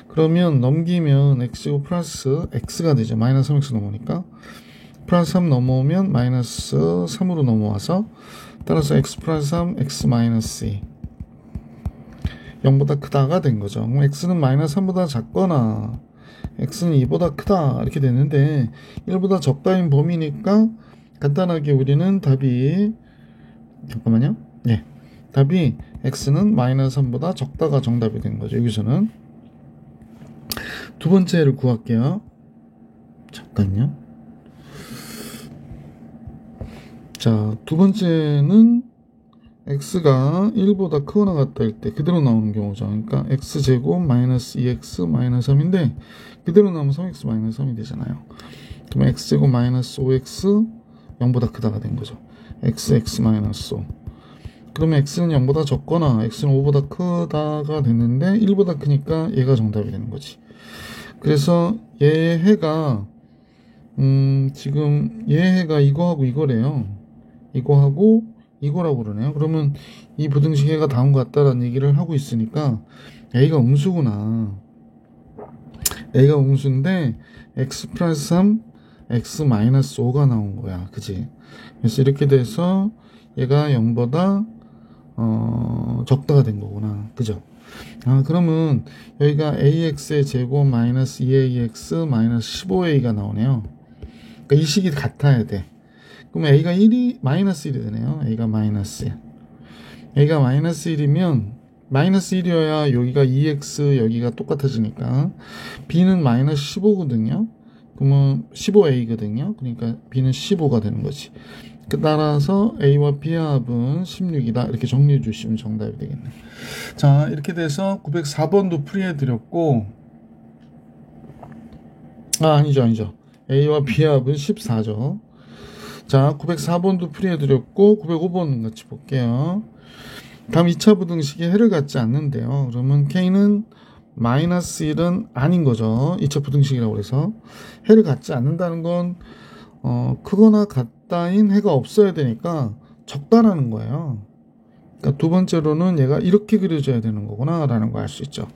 그러면 넘기면 x고 플러스 x가 되죠. 마이너스 3x 넘어오니까 플러스 3 넘어오면 마이너스 3으로 넘어와서 따라서 x 플러스 3 x 마이너스 2 0보다 크다가 된 거죠. 그럼 x는 마이너스 3보다 작거나 x는 2보다 크다 이렇게 되는데 1보다 적다인 범위니까 간단하게 우리는 답이 잠깐만요. 예, 답이 x는 마이너스 3보다 적다가 정답이 된 거죠. 여기서는 두 번째를 구할게요. 잠깐요. 자, 두 번째는 x가 1보다 크거나 같다일 때 그대로 나오는 경우죠. 그러니까 x제곱 마이너스 2x 마이너스 3인데 그대로 나오면 3x 마이너스 3이 되잖아요. 그러면 x제곱 마이너스 5x 0보다 크다가 된 거죠. x 마이너스 5 그러면 x는 0보다 적거나 x는 5보다 크다가 됐는데 1보다 크니까 얘가 정답이 되는 거지. 그래서 얘의 해가 지금 얘의 해가 이거하고 이거래요. 이거하고 이거라고 그러네요. 그러면 이 부등식 해가 다음과 같다라는 얘기를 하고 있으니까 a가 음수구나. a가 음수인데 x 플러스 3 x 마이너스 5가 나온 거야. 그지? 그래서 이렇게 돼서 얘가 0보다 적다가 된 거구나. 그죠? 아, 그러면 여기가 ax의 제곱 마이너스 2ax 마이너스 15a가 나오네요. 그러니까 이 식이 같아야 돼. 그러면 a가 1이 마이너스 1이 되네요. a가 마이너스 1. a가 마이너스 1이면 마이너스 1이어야 여기가 2x 여기가 똑같아지니까 b는 마이너스 15거든요. 그러면 15a거든요. 그러니까 b는 15가 되는 거지. 따라서 a와 b의 합은 16이다. 이렇게 정리해 주시면 정답이 되겠네. 자, 이렇게 돼서 904번도 풀이해 드렸고 아니죠. a와 b의 합은 14죠. 자, 904번도 풀이해 드렸고 905번 같이 볼게요. 다음 2차 부등식이 해를 갖지 않는데요. 그러면 k는 마이너스 1은 아닌 거죠. 2차 부등식이라고 해서 해를 갖지 않는다는 건 크거나 같다인 해가 없어야 되니까 적다라는 거예요. 그러니까 두 번째로는 얘가 이렇게 그려져야 되는 거구나 라는 거 알 수 있죠.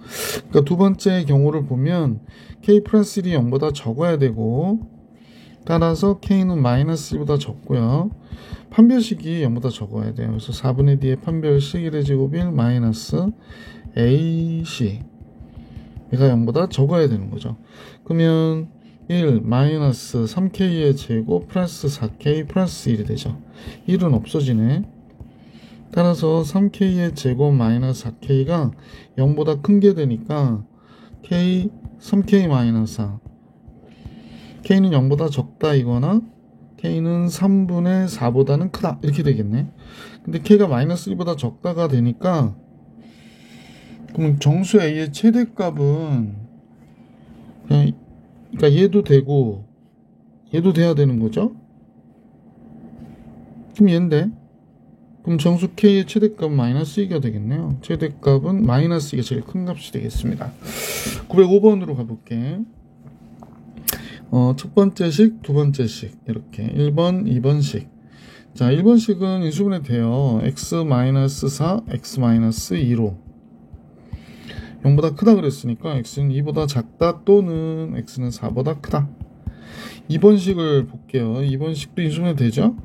그러니까 두 번째 경우를 보면 k 플러스 1이 0보다 적어야 되고 따라서 k는 마이너스 1보다 적고요. 판별식이 0보다 적어야 돼요. 그래서 4분의 D의 판별식 1의 제곱 1 마이너스 AC 얘가 0보다 적어야 되는 거죠. 그러면 1 마이너스 3k의 제곱 플러스 4k 플러스 1이 되죠. 1은 없어지네. 따라서 3k의 제곱 마이너스 4k가 0보다 큰 게 되니까 k 3k 마이너스 4 k는 0보다 적다 이거나 k는 3분의 4보다는 크다 이렇게 되겠네. 근데 k가 마이너스 1보다 적다가 되니까 그럼 정수 a의 최대값은 그러니까 얘도 되고 얘도 돼야 되는 거죠. 그럼 얘인데 그럼 정수 K의 최대값은 마이너스 2가 되겠네요. 최대값은 마이너스 2가 제일 큰 값이 되겠습니다. 905번으로 가볼게. 첫 번째 식, 두 번째 식 이렇게 1번, 2번식. 자, 1번식은 인수분해 돼요. x-4, x-2로 0보다 크다 그랬으니까 x는 2보다 작다 또는 x는 4보다 크다. 2번식을 볼게요. 2번식도 인수분해 되죠?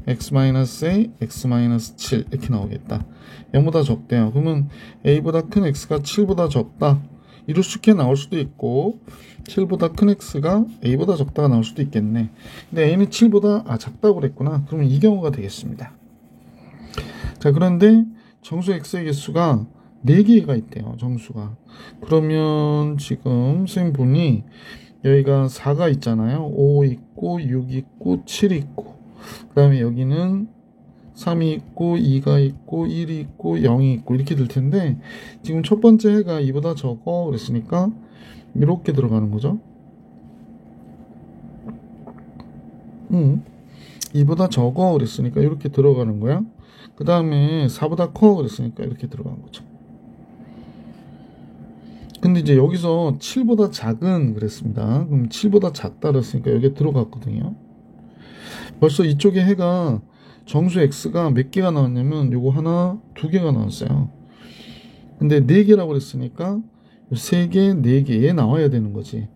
x-a, x-7 이렇게 나오겠다. 0보다 적대요. 그러면 a보다 큰 x가 7보다 적다. 이렇게 나올 수도 있고 7보다 큰 x가 a보다 적다가 나올 수도 있겠네. 근데 a는 7보다 작다고 그랬구나. 그러면 이 경우가 되겠습니다. 자, 그런데 정수 x의 개수가 4개가 있대요. 정수가. 그러면 지금 선생님 보니 여기가 4가 있잖아요. 5 있고 6 있고 7 있고 그 다음에 여기는 3이 있고 2가 있고 1이 있고 0이 있고 이렇게 될 텐데 지금 첫 번째 해가 2보다 적어 그랬으니까 이렇게 들어가는 거죠. 2보다 적어 그랬으니까 이렇게 들어가는 거야. 그 다음에 4보다 커 그랬으니까 이렇게 들어가는 거죠. 근데 이제 여기서 7보다 작은 그랬습니다. 그럼 7보다 작다 그랬으니까 여기에 들어갔거든요. 벌써 이쪽에 해가 정수 x가 몇 개가 나왔냐면 요거 하나, 2개가 나왔어요. 근데 4개라고 그랬으니까 3개, 4개에 나와야 되는 거지.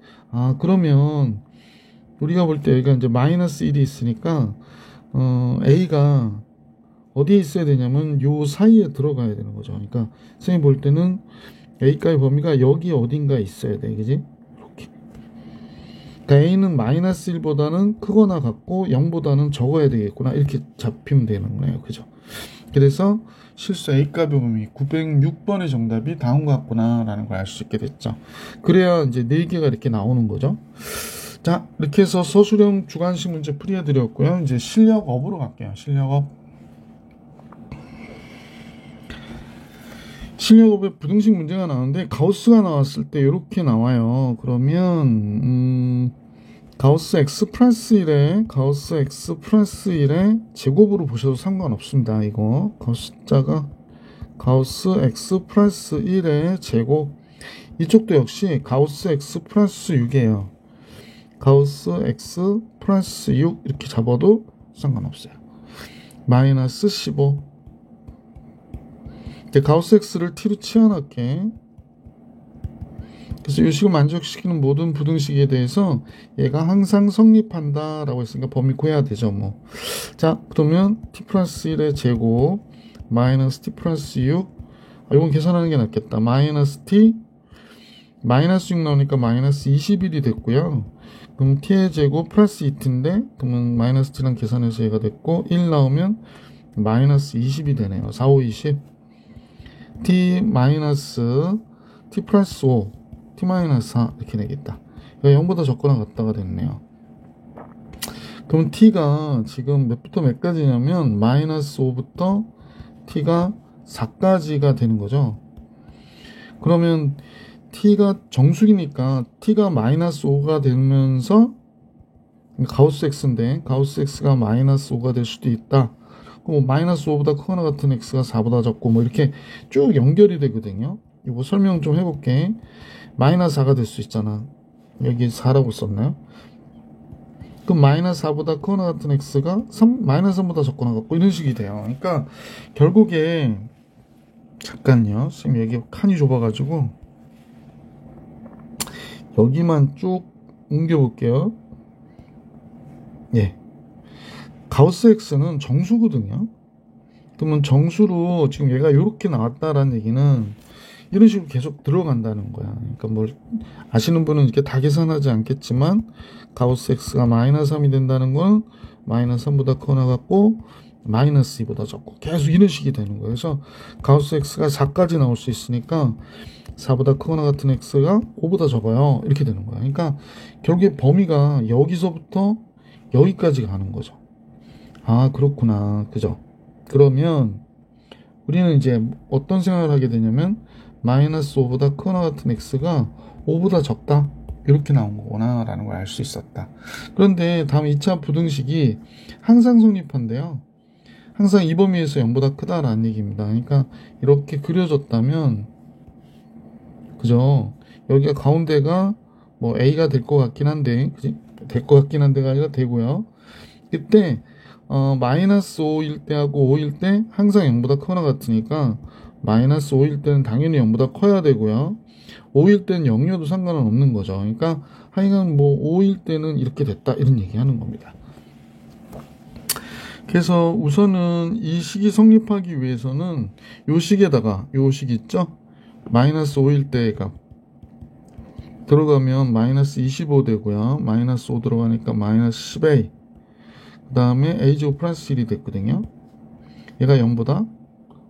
그러면 우리가 볼 때 여기가 이제 마이너스 1이 있으니까 a가 어디에 있어야 되냐면 요 사이에 들어가야 되는 거죠. 그러니까 선생님 볼 때는 a가의 범위가 여기 어딘가에 있어야 돼. 그지? 이렇게. 그러니까 a는 마이너스 1보다는 크거나 같고 0보다는 적어야 되겠구나. 이렇게 잡히면 되는 거예요. 그죠? 그래서 실수 a값의 범위 906번의 정답이 다음과 같구나 라는 걸 알 수 있게 됐죠. 그래야 이제 4개가 이렇게 나오는 거죠. 자, 이렇게 해서 서술형 주관식 문제 풀이해 드렸고요. 이제 실력업으로 갈게요. 실력업에 부등식 문제가 나오는데 가우스가 나왔을 때 이렇게 나와요. 그러면 가우스 x 플러스 1의 제곱으로 보셔도 상관없습니다. 이거 가우스자가 가우스 x 플러스 1의 제곱. 이쪽도 역시 가우스 x 플러스 6이에요. 가우스 x 플러스 6 이렇게 잡아도 상관없어요. 마이너스 15. 이제 가우스 x를 t로 치환할게. 그래서 이 식을 만족시키는 모든 부등식에 대해서 얘가 항상 성립한다 라고 했으니까 범위 구해야 되죠. 뭐. 자, 그러면 t 플러스 1의 제곱 마이너스 t 플러스 6. 이건 계산하는 게 낫겠다. 마이너스 t 마이너스 6 나오니까 마이너스 21이 됐고요. 그럼 t의 제곱 플러스 2t인데 그러면 마이너스 t랑 계산해서 얘가 됐고 1 나오면 마이너스 20이 되네요. 4, 5, 20. t 마이너스 t 플러스 5 t 마이너스 4 이렇게 되겠다. 0보다 적거나 같다가 됐네요. 그럼 t가 지금 몇부터 몇까지냐면 마이너스 5부터 t가 4까지가 되는 거죠. 그러면 t가 정수기니까 t가 마이너스 5가 되면서 가우스 x인데 가우스 x가 마이너스 5가 될 수도 있다. 그럼 마이너스 5보다 크거나 같은 x가 4보다 적고 뭐 이렇게 쭉 연결이 되거든요. 이거 설명 좀 해볼게. 마이너스 4가 될 수 있잖아. 여기 4라고 썼나요? 그럼 마이너스 4보다 크거나 같은 x가 마이너스 3보다 적거나 같고 이런 식이 돼요. 그러니까 결국에 잠깐요. 선생님 여기 칸이 좁아가지고 여기만 쭉 옮겨볼게요. 예. 가우스 x는 정수거든요. 그러면 정수로 지금 얘가 이렇게 나왔다라는 얘기는 이런 식으로 계속 들어간다는 거야. 그러니까 뭘 아시는 분은 이렇게 다 계산하지 않겠지만 가우스 x가 마이너스 3이 된다는 건 마이너스 3보다 크거나 같고 마이너스 2보다 적고 계속 이런 식이 되는 거예요. 그래서 가우스 x가 4까지 나올 수 있으니까 4보다 크거나 같은 x가 5보다 적어요. 이렇게 되는 거야. 그러니까 결국에 범위가 여기서부터 여기까지 가는 거죠. 그렇구나. 그죠? 그러면 우리는 이제 어떤 생각을 하게 되냐면 마이너스 5보다 크거나 같은 x가 5보다 적다. 이렇게 나온 거구나 라는 걸 알 수 있었다. 그런데 다음 2차 부등식이 항상 성립한대요. 항상 이 범위에서 0보다 크다라는 얘기입니다. 그러니까 이렇게 그려졌다면, 그죠? 여기가 가운데가 뭐 A가 될 것 같긴 한데, 그지? 될 것 같긴 한데가 아니라 되고요. 그때 마이너스 5일 때하고 5일 때 항상 0보다 크거나 같으니까 마이너스 5일 때는 당연히 0보다 커야 되고요. 5일 때는 0이어도 상관은 없는 거죠. 그러니까 하여간 뭐 5일 때는 이렇게 됐다 이런 얘기 하는 겁니다. 그래서 우선은 이 식이 성립하기 위해서는 요 식에다가 요 식 있죠? 마이너스 5일 때의 값 들어가면 마이너스 25 되고요. 마이너스 5 들어가니까 마이너스 10a. 그 다음에 a제곱 플러스 1이 됐거든요. 얘가 0보다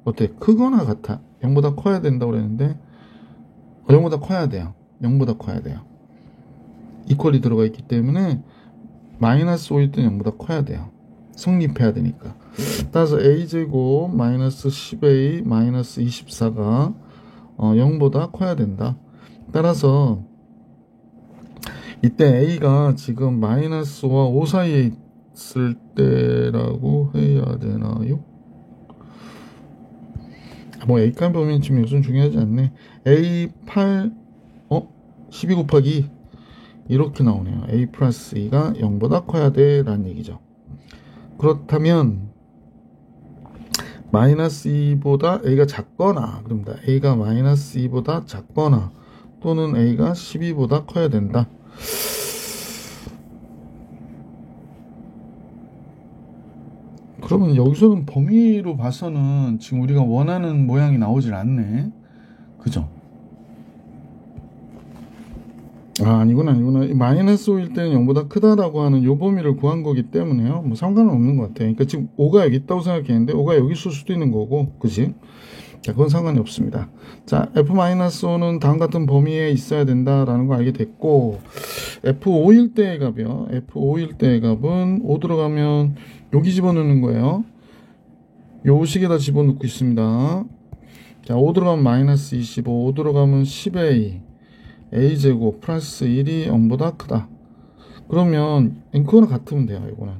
어때? 크거나 같아. 0보다 커야 된다고 그랬는데 0보다 커야 돼요. 0보다 커야 돼요. 이퀄이 들어가 있기 때문에 마이너스 5일 때는 0보다 커야 돼요. 성립해야 되니까. 따라서 a제곱 마이너스 10a 마이너스 24가 0보다 커야 된다. 따라서 이때 a가 지금 마이너스와 5 사이에 있을 때라고 해야 되나요? 뭐 a값 보면 지금 요즘 중요하지 않네. a8 12 곱하기 이렇게 나오네요. a 플러스 2가 0보다 커야 돼 라는 얘기죠. 그렇다면 마이너스 2보다 a가 작거나, 그럽니다. a가 마이너스 2보다 작거나 또는 a가 12보다 커야 된다. 그러면 여기서는 범위로 봐서는 지금 우리가 원하는 모양이 나오질 않네. 그죠? 아니구나. 마이너스 5일 때는 0보다 크다라고 하는 요 범위를 구한 거기 때문에요. 뭐 상관은 없는 것 같아요. 그러니까 지금 5가 여기 있다고 생각했는데 5가 여기 있을 수도 있는 거고, 그지? 자, 그건 상관이 없습니다. 자, f-5는 다음 같은 범위에 있어야 된다라는 거 알게 됐고, f5일 때의 값이요. f5일 때의 값은 5 들어가면 여기 집어넣는 거예요. 요 식에다 집어넣고 있습니다. 자, 5 들어가면 마이너스 25, 5 들어가면 10a, a제곱 플러스 1이 0보다 크다. 그러면 그거나 같으면 돼요. 이거는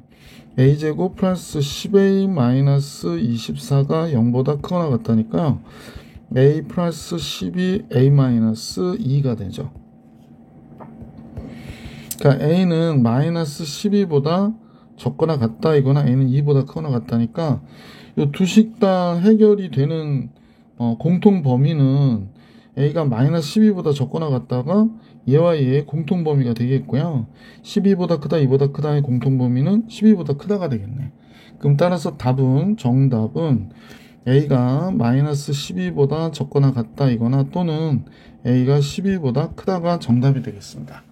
a제곱 플러스 10a 마이너스 24가 0보다 크거나 같다니까요. a 플러스 12 a 마이너스 2가 되죠. 그러니까 a는 마이너스 12보다 적거나 같다 이거나 a는 2보다 크거나 같다니까 이 두 식 다 해결이 되는 공통 범위는 a가 마이너스 12보다 적거나 같다가 얘와 얘의 공통 범위가 되겠고요. 12보다 크다, 2보다 크다의 공통 범위는 12보다 크다가 되겠네. 그럼 따라서 정답은 a가 마이너스 12보다 적거나 같다 이거나 또는 a가 12보다 크다가 정답이 되겠습니다.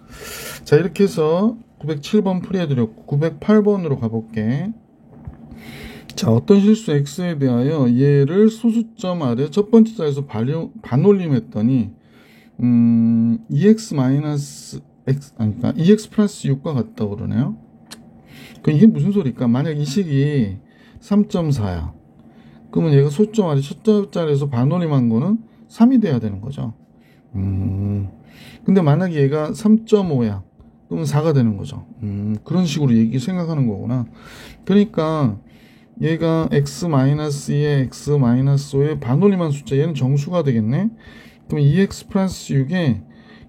자, 이렇게 해서 907번 풀이해드렸고 908번으로 가볼게. 자, 어떤 실수 x에 대하여 얘를 소수점 아래 첫 번째 자리에서 반올림했더니 그러니까 EX 플러스 6과 같다고 그러네요. 그럼 이게 무슨 소리일까? 만약 이 식이 3.4야. 그러면 얘가 소수점 아래 첫 자리에서 반올림한 거는 3이 돼야 되는 거죠. 근데 만약에 얘가 3.5야. 그러면 4가 되는 거죠. 그런 식으로 생각하는 거구나. 그러니까 얘가 x-2에 x-5에 반올림한 숫자, 얘는 정수가 되겠네. 그럼 2x 플러스 6에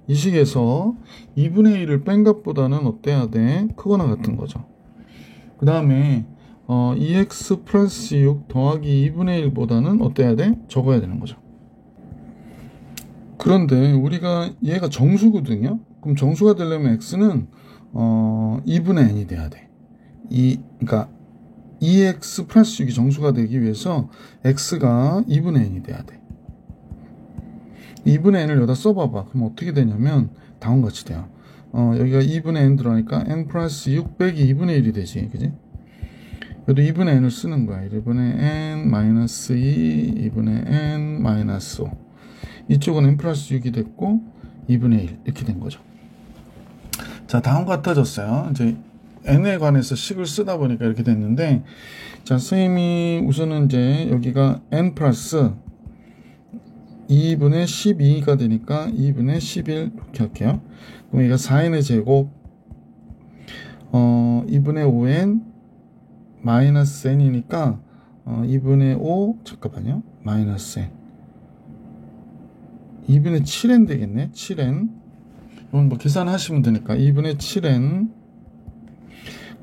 이 식에서 2분의 1을 뺀 값보다는 어때야 돼? 크거나 같은 거죠. 그 다음에 2x 플러스 6 더하기 2분의 1보다는 어때야 돼? 적어야 되는 거죠. 그런데 우리가 얘가 정수거든요. 그럼 정수가 되려면 x는 2분의 n이 돼야 돼. 그러니까 2x 플러스 6이 정수가 되기 위해서 x가 2분의 n이 돼야 돼. 2분의 n을 여기다 써봐봐. 그럼 어떻게 되냐면 다음과 같이 돼요. 여기가 2분의 n 들어가니까 n 플러스 6 빼기 2분의 1이 되지. 그지? 여기도 2분의 n을 쓰는 거야. 1분의 n 마이너스 2, 2분의 n 마이너스 5. 이쪽은 n 플러스 6이 됐고 2분의 1 이렇게 된 거죠. 자, 다음과 같아졌어요. 이제 n에 관해서 식을 쓰다 보니까 이렇게 됐는데, 자, 선생님이 우선은 이제 여기가 n 플러스 2분의 12가 되니까 2분의 11 이렇게 할게요. 그럼 얘가 4n의 제곱 2분의 5n 마이너스 n이니까 2분의 5 잠깐만요. 마이너스 n 2분의 7n 되겠네. 7n 이건 뭐 계산하시면 되니까 2분의 7n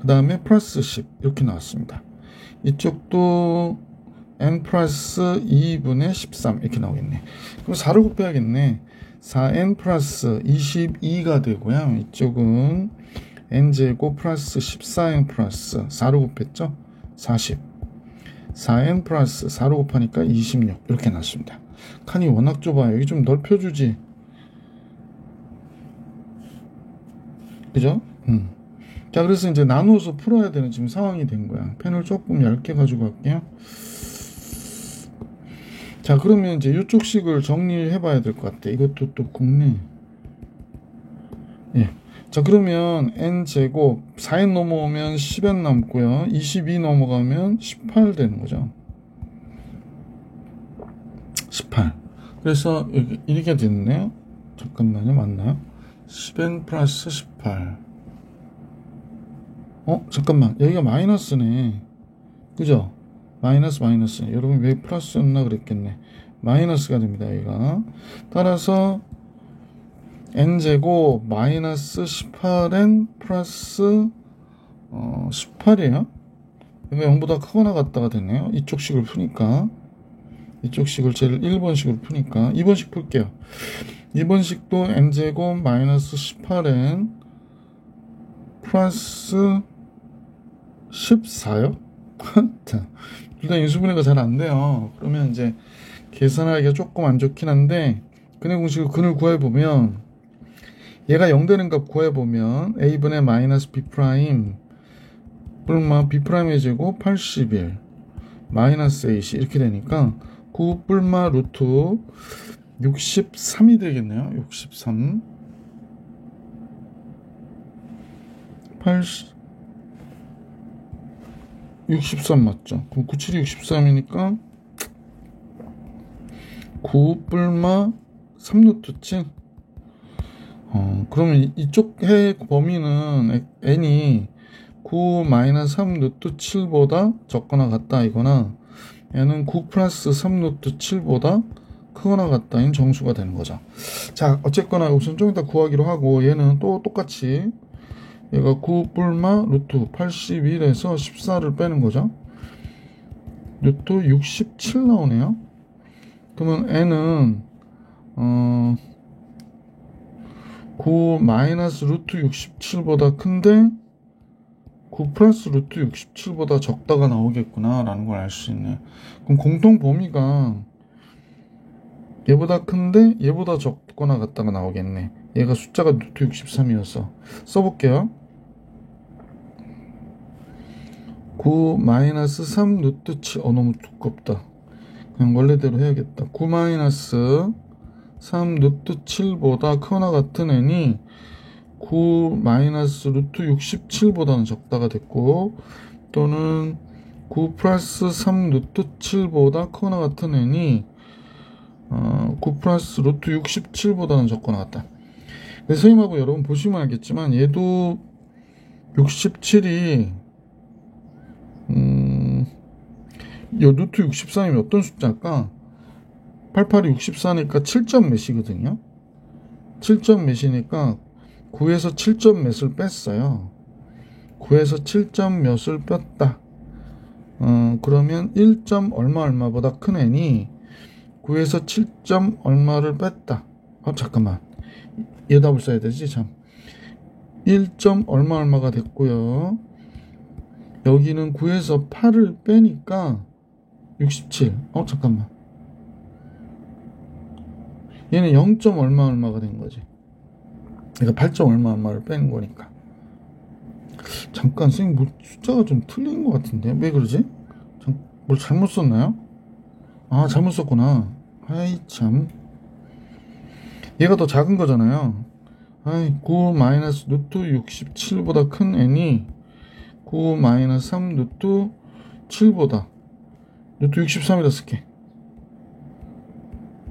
그 다음에 플러스 10 이렇게 나왔습니다. 이쪽도 n 플러스 2분의 13 이렇게 나오겠네. 그럼 4를 곱해야겠네. 4n 플러스 22가 되고요. 이쪽은 n제곱 플러스 14n 플러스 4를 곱했죠. 40 4n 플러스 4를 곱하니까 26 이렇게 나왔습니다. 칸이 워낙 좁아요. 여기 좀 넓혀주지. 그죠? 자, 그래서 이제 나누어서 풀어야 되는 지금 상황이 된 거야. 펜을 조금 얇게 가지고 갈게요. 자, 그러면 이제 이쪽 식을 정리해 봐야 될 것 같아. 이것도 또 굽네. 예. 자, 그러면 n제곱 4n 넘어오면 10n 남고요. 22 넘어가면 18 되는 거죠. 18. 그래서 여기 이렇게 됐네요. 잠깐만요. 맞나요? 10n 플러스 18. 잠깐만. 여기가 마이너스네. 그죠? 마이너스. 여러분 왜 플러스였나 그랬겠네. 마이너스가 됩니다. 여기가. 따라서 n제곱 마이너스 18n 플러스 18이에요. 이거 0보다 크거나 같다가 됐네요. 이쪽 식을 푸니까. 이쪽 식을 제일 1번식으로 푸니까 2번식 풀게요. 2번식도 n제곱 마이너스 18n 플러스 14요? 일단 인수분해가 잘 안 돼요. 그러면 이제 계산하기가 조금 안 좋긴 한데 근의 공식을 근을 구해보면 얘가 0 되는 값 구해보면 a분의 마이너스 b 프라임 뿔마 b 프라임의 제곱 81 마이너스 ac 이렇게 되니까 9 뿔마 루트 63이 되겠네요. 63 63 맞죠? 그럼 97이 63이니까 9 뿔마 3루트 7 그러면 이쪽 해 범위는 n이 9 마이너스 3 루트 7보다 적거나 같다 이거나 얘는 9 플러스 3 루트 7보다 크거나 같다인 정수가 되는 거죠. 자, 어쨌거나 우선 좀 이따 구하기로 하고 얘는 또 똑같이 얘가 9 뿔마 루트 81에서 14를 빼는 거죠. 루트 67 나오네요. 그러면 n은 9 마이너스 루트 67보다 큰데 9 플러스 루트 67보다 적다가 나오겠구나 라는 걸 알 수 있네. 그럼 공통 범위가 얘보다 큰데 얘보다 적거나 같다가 나오겠네. 얘가 숫자가 루트 63이어서 써볼게요. 9 마이너스 3 루트 7 너무 두껍다. 그냥 원래대로 해야겠다. 9 마이너스 3 루트 7보다 크거나 같은 n이 9 마이너스 루트 67보다는 적다가 됐고 또는 9 플러스 3 루트 7보다 크거나 같은 n이 9 플러스 루트 67보다는 적거나 같다. 선생님하고 여러분 보시면 알겠지만 얘도 67이 요 루트 63이면 어떤 숫자일까? 88이 64니까 7점 몇이거든요. 7점 몇이니까 9에서 7점 몇을 뺐어요. 9에서 7점 몇을 뺐다. 그러면 1점 얼마보다 큰 n이 9에서 7점 얼마를 뺐다. 잠깐만. 얘 답을 써야 되지, 참. 1점 얼마가 됐고요. 여기는 9에서 8을 빼니까 67. 잠깐만. 얘는 0점 얼마가 된 거지. 그러니까 8점 얼마를 빼는 거니까. 잠깐, 선생님, 숫자가 좀 틀린 것 같은데? 왜 그러지? 뭘 잘못 썼나요? 잘못 썼구나. 아이, 참. 얘가 더 작은 거잖아요. 9 마이너스 루트 67보다 큰 n이 9 마이너스 3 루트 7보다 루트 63이라 쓸게.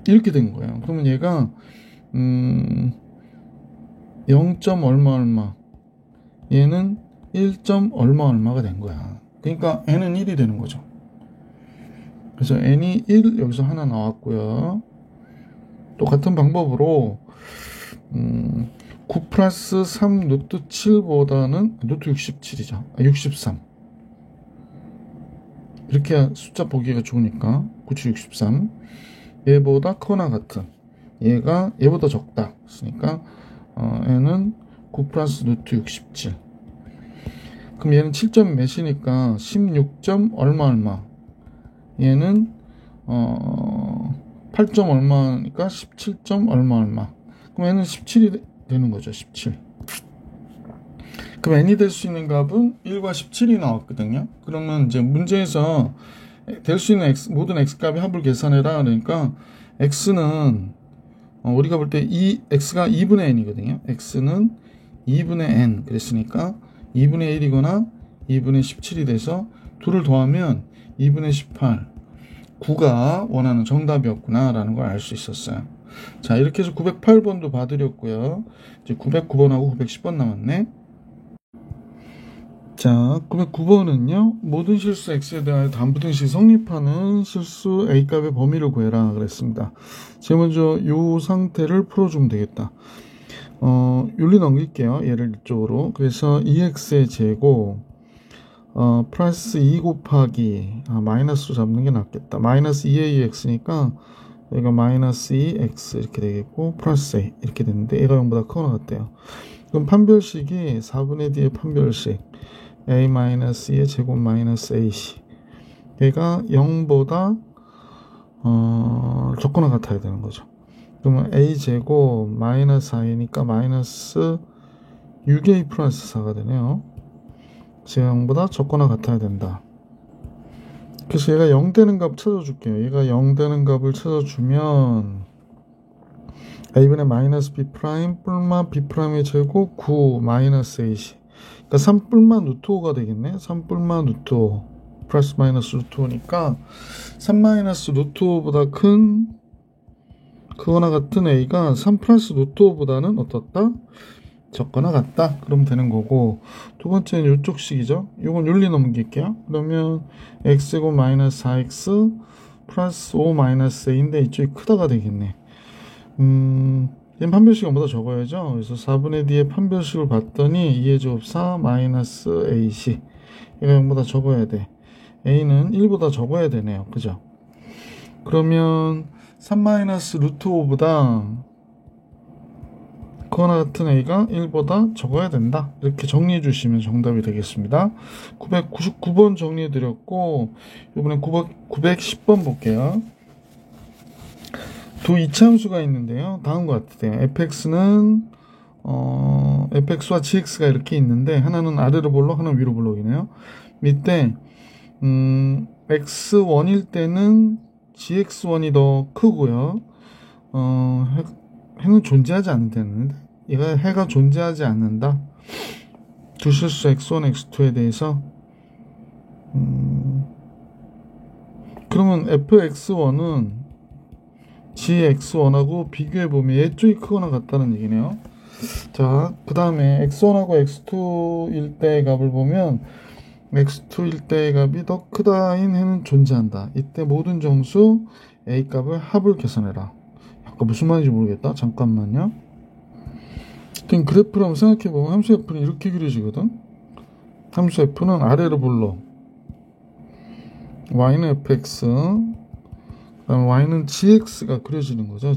이렇게 된 거예요. 그러면 얘가 0점 얼마 얘는 1점 얼마가 된 거야. 그러니까 n은 1이 되는 거죠. 그래서 n이 1 여기서 하나 나왔고요. 똑같은 방법으로 9 플러스 3 루트 7보다는 루트 67이죠. 63 이렇게 숫자 보기가 좋으니까 97, 63 얘보다 크거나 같은 얘가 얘보다 적다 했으니까 얘는 9 플러스 루트 67. 그럼 얘는 7점 몇이니까 16점 얼마 얘는 8점 얼마니까 17점 얼마 그럼 얘는 17이 되는 거죠. 17. 그럼 n이 될 수 있는 값은 1과 17이 나왔거든요. 그러면 이제 문제에서 될 수 있는 모든 x값의 합을 계산해라. 그러니까 x는 우리가 볼 때 x가 2분의 n이거든요. x는 2분의 n 그랬으니까 2분의 1이거나 2분의 17이 돼서 둘을 더하면 2분의 18 9가 원하는 정답이었구나 라는 걸 알 수 있었어요. 자, 이렇게 해서 908번도 봐드렸고요. 이제 909번하고 910번 남았네. 자, 909번은요. 모든 실수 x에 대하여 다음부터 성립하는 실수 a값의 범위를 구해라 그랬습니다. 제일 먼저 이 상태를 풀어주면 되겠다. 윤리 넘길게요. 얘를 이쪽으로. 그래서 2x의 제곱 플러스 2 곱하기 마이너스로 잡는 게 낫겠다. 마이너스 2ax니까 여기가 마이너스 2x 이렇게 되겠고 플러스 a 이렇게 되는데 얘가 0보다 크거나 같대요. 그럼 판별식이 4분의 d의 판별식 a 마이너스 2의 제곱 마이너스 ac 얘가 0보다 적거나 같아야 되는 거죠. 그러면 a 제곱 마이너스 i니까 마이너스 6a 플러스 4가 되네요. 제가 0보다 적거나 같아야 된다. 그래서 얘가 0 되는 값 찾아줄게요. 얘가 0 되는 값을 찾아주면 a분의 마이너스 b 프라임 뿔마 b 프라임의 제곱 9 마이너스 ac 그러니까 3 뿔마 루트 5가 되겠네. 3 뿔마 루트 5 플러스 마이너스 루트 5니까 3 마이너스 루트 5보다 큰 그거나 같은 a가 3 플러스 루트 5보다는 어떻다? 적거나 같다. 그러면 되는 거고 두 번째는 이쪽 식이죠. 이건 윤리 넘길게요. 그러면 x제곱 마이너스 4x 플러스 5 마이너스 a인데 이쪽이 크다가 되겠네. 얘는 판별식 0보다 적어야죠. 그래서 4분의 d의 판별식을 봤더니 2의 제곱 4 마이너스 ac 얘가 0보다 적어야 돼. a는 1보다 적어야 되네요. 그죠? 그러면 3 마이너스 루트 5보다 그거나 같은 a가 1보다 적어야 된다. 이렇게 정리해 주시면 정답이 되겠습니다. 999번 정리해 드렸고 이번엔 910번 볼게요. 두 이차함수가 있는데요. 다음과 같아요. fx는 fx와 gx가 이렇게 있는데 하나는 아래로 볼록 하나는 위로 볼록이네요. 밑에 x1일 때는 gx1이 더 크고요. 해는 존재하지 않는다는데 얘가 해가 존재하지 않는다. 두 실수 x1, x2에 대해서 그러면 fx1은 gx1하고 비교해보면 얘 쪽이 크거나 같다는 얘기네요. 자, 그 다음에 x1하고 x2일 때의 값을 보면 x2일 때의 값이 더 크다인 해는 존재한다. 이때 모든 정수 a 값을 합을 계산해라. 아까 무슨 말인지 모르겠다. 잠깐만요. 일단 그래프를 한번 생각해보면 함수 f는 이렇게 그려지거든. 함수 f는 아래로 불러 y는 fx 그다음 y는 gx가 그려지는 거죠.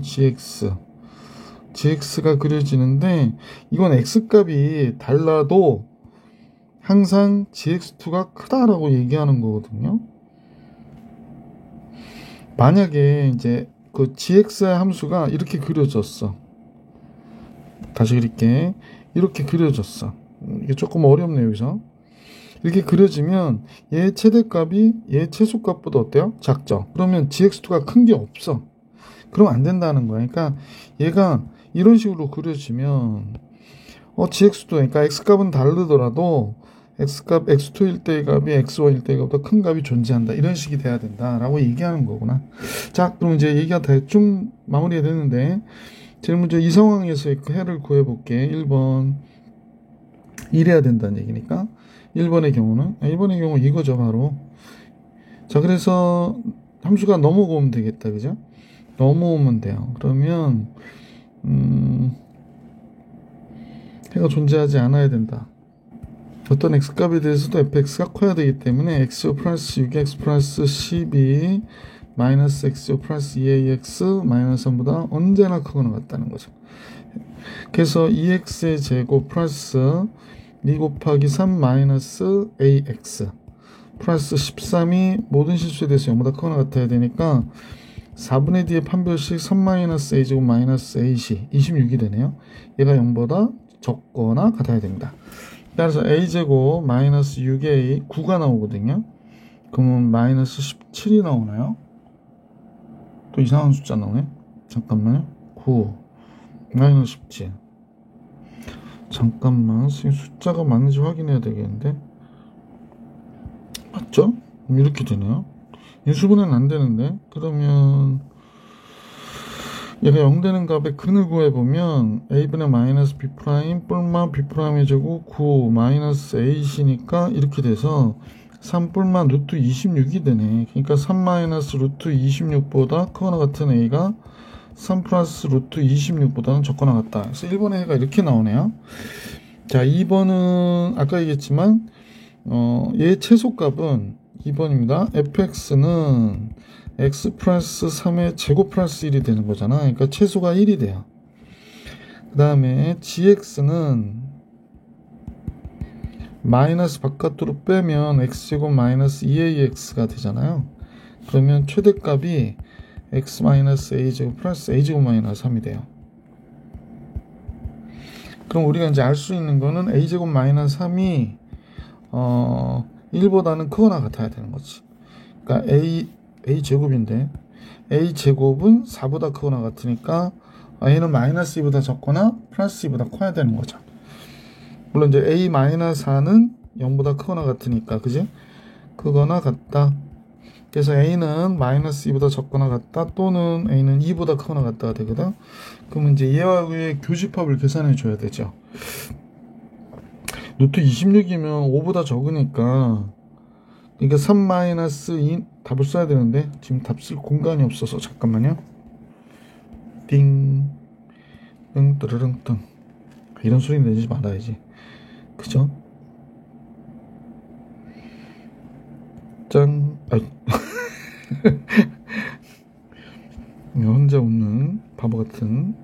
gx가 그려지는데 이건 x값이 달라도 항상 gx2가 크다라고 얘기하는 거거든요. 만약에 이제 그 gx의 함수가 이렇게 그려졌어. 다시 그릴게. 이렇게 그려졌어. 이게 조금 어렵네요, 여기서. 이렇게 그려지면 얘 최대값이 얘 최소값보다 어때요? 작죠? 그러면 gx2가 큰 게 없어. 그럼 안 된다는 거야. 그러니까 얘가 이런 식으로 그려지면 gx2, 그러니까 x값은 다르더라도 x값, x2일 때의 값이 x1일 때의 값보다 큰 값이 존재한다. 이런 식이 돼야 된다라고 얘기하는 거구나. 자, 그럼 이제 얘기가 대충 마무리가 됐는데 제일 먼저 이 상황에서의 그 해를 구해볼게. 1번 이래야 된다는 얘기니까 1번의 경우는 이거죠 바로. 자, 그래서 함수가 넘어오면 되겠다, 그죠? 넘어오면 돼요. 그러면 해가 존재하지 않아야 된다. 어떤 x값에 대해서도 fx가 커야 되기 때문에 x 플러스 6x 플러스 12 마이너스 x 플러스 2ax 마이너스 3보다 언제나 크거나 같다는 거죠. 그래서 2x의 제곱 플러스 2 곱하기 3 마이너스 ax 플러스 13이 모든 실수에 대해서 0보다 크거나 같아야 되니까 4분의 D의 판별식 3 마이너스 a제곱 마이너스 ac 26이 되네요. 얘가 0보다 적거나 같아야 됩니다. 따라서 a제곱 마이너스 6a 9가 나오거든요. 그러면 마이너스 17이 나오나요? 또 이상한 숫자 나오네. 잠깐만요. 9 마이너스 17. 잠깐만, 숫자가 맞는지 확인해야 되겠는데. 맞죠? 이렇게 되네요. 인수분해는 안 되는데. 그러면 얘가 0 되는 값의 근을 구해보면 a분의 마이너스 b 프라임 뿔마 b 프라임의 제곱 9 마이너스 ac니까 이렇게 돼서 3 뿔마 루트 26이 되네. 그러니까 3 마이너스 루트 26보다 크거나 같은 a가 3 플러스 루트 26보다는 적거나 같다. 그래서 1번의 해가 이렇게 나오네요. 자, 2번은 아까 얘기했지만 얘 최소값은 2번입니다. fx는 x 플러스 3의 제곱 플러스 1이 되는 거잖아. 그러니까 최소가 1이 돼요. 그 다음에 gx는 마이너스 바깥으로 빼면 x제곱 마이너스 2ax가 되잖아요. 그러면 최대값이 x 마이너스 a제곱 플러스 a제곱 마이너스 3이 돼요. 그럼 우리가 이제 알 수 있는 거는 a제곱 마이너스 3이 1보다는 크거나 같아야 되는 거지. 그러니까 a제곱인데 a제곱은 4보다 크거나 같으니까 a는 마이너스 2보다 적거나 플러스 2보다 커야 되는 거죠. 물론 이제 a 마이너스 4는 0보다 크거나 같으니까, 그지? 크거나 같다. 그래서 a는 마이너스 2보다 적거나 같다, 또는 a는 2보다 크거나 같다가 되거든. 그러면 이제 얘와 얘의 교집합을 계산해 줘야 되죠. 루트 26이면 5보다 적으니까, 그러니까 3 마이너스 2 답을 써야 되는데 지금 답 쓸 공간이 없어서 잠깐만요. 띵, 응, 뜨르릉 뜬. 이런 소리 내지 말아야지. 그죠? 짠. 혼자 웃는 바보 같은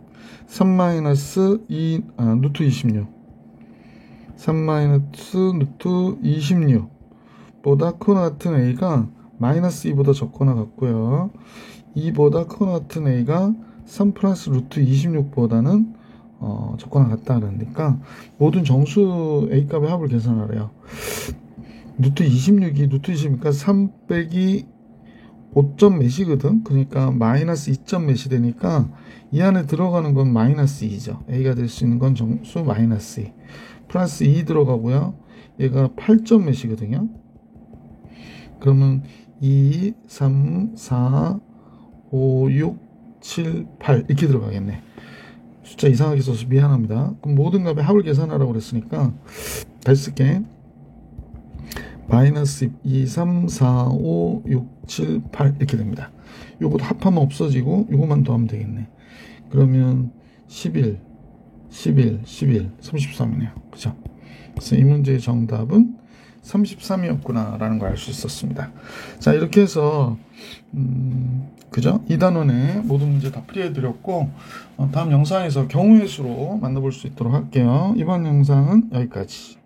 3 마이너스 2, 루트 26. 3 마이너스 루트 26 보다 크거나 같은 a가 마이너스 2보다 적거나 같고요. 2보다 크거나 같은 a가 3 플러스 루트 26보다는 적거나 같다 그러니까 모든 정수 a 값의 합을 계산하래요. 루트 26이 루트 20이니까 3 빼기 5점 몇이거든. 그러니까 마이너스 2점 몇이 되니까 이 안에 들어가는 건 마이너스 2죠. a가 될 수 있는 건 정수 마이너스 2 플러스 2 들어가고요. 얘가 8점 몇이거든요. 그러면 2, 3, 4, 5, 6, 7, 8 이렇게 들어가겠네. 숫자 이상하게 써서 미안합니다. 그럼 모든 값의 합을 계산하라고 그랬으니까 다시 쓸게. 마이너스 2, 3, 4, 5, 6, 7, 8 이렇게 됩니다. 요것도 합하면 없어지고 요것만 더하면 되겠네. 그러면 11, 11, 11, 33이네요. 그죠? 그래서 이 문제의 정답은 33이었구나 라는 걸 알 수 있었습니다. 자, 이렇게 해서 그죠? 2단원의 모든 문제 다 풀이해 드렸고 다음 영상에서 경우의 수로 만나볼 수 있도록 할게요. 이번 영상은 여기까지.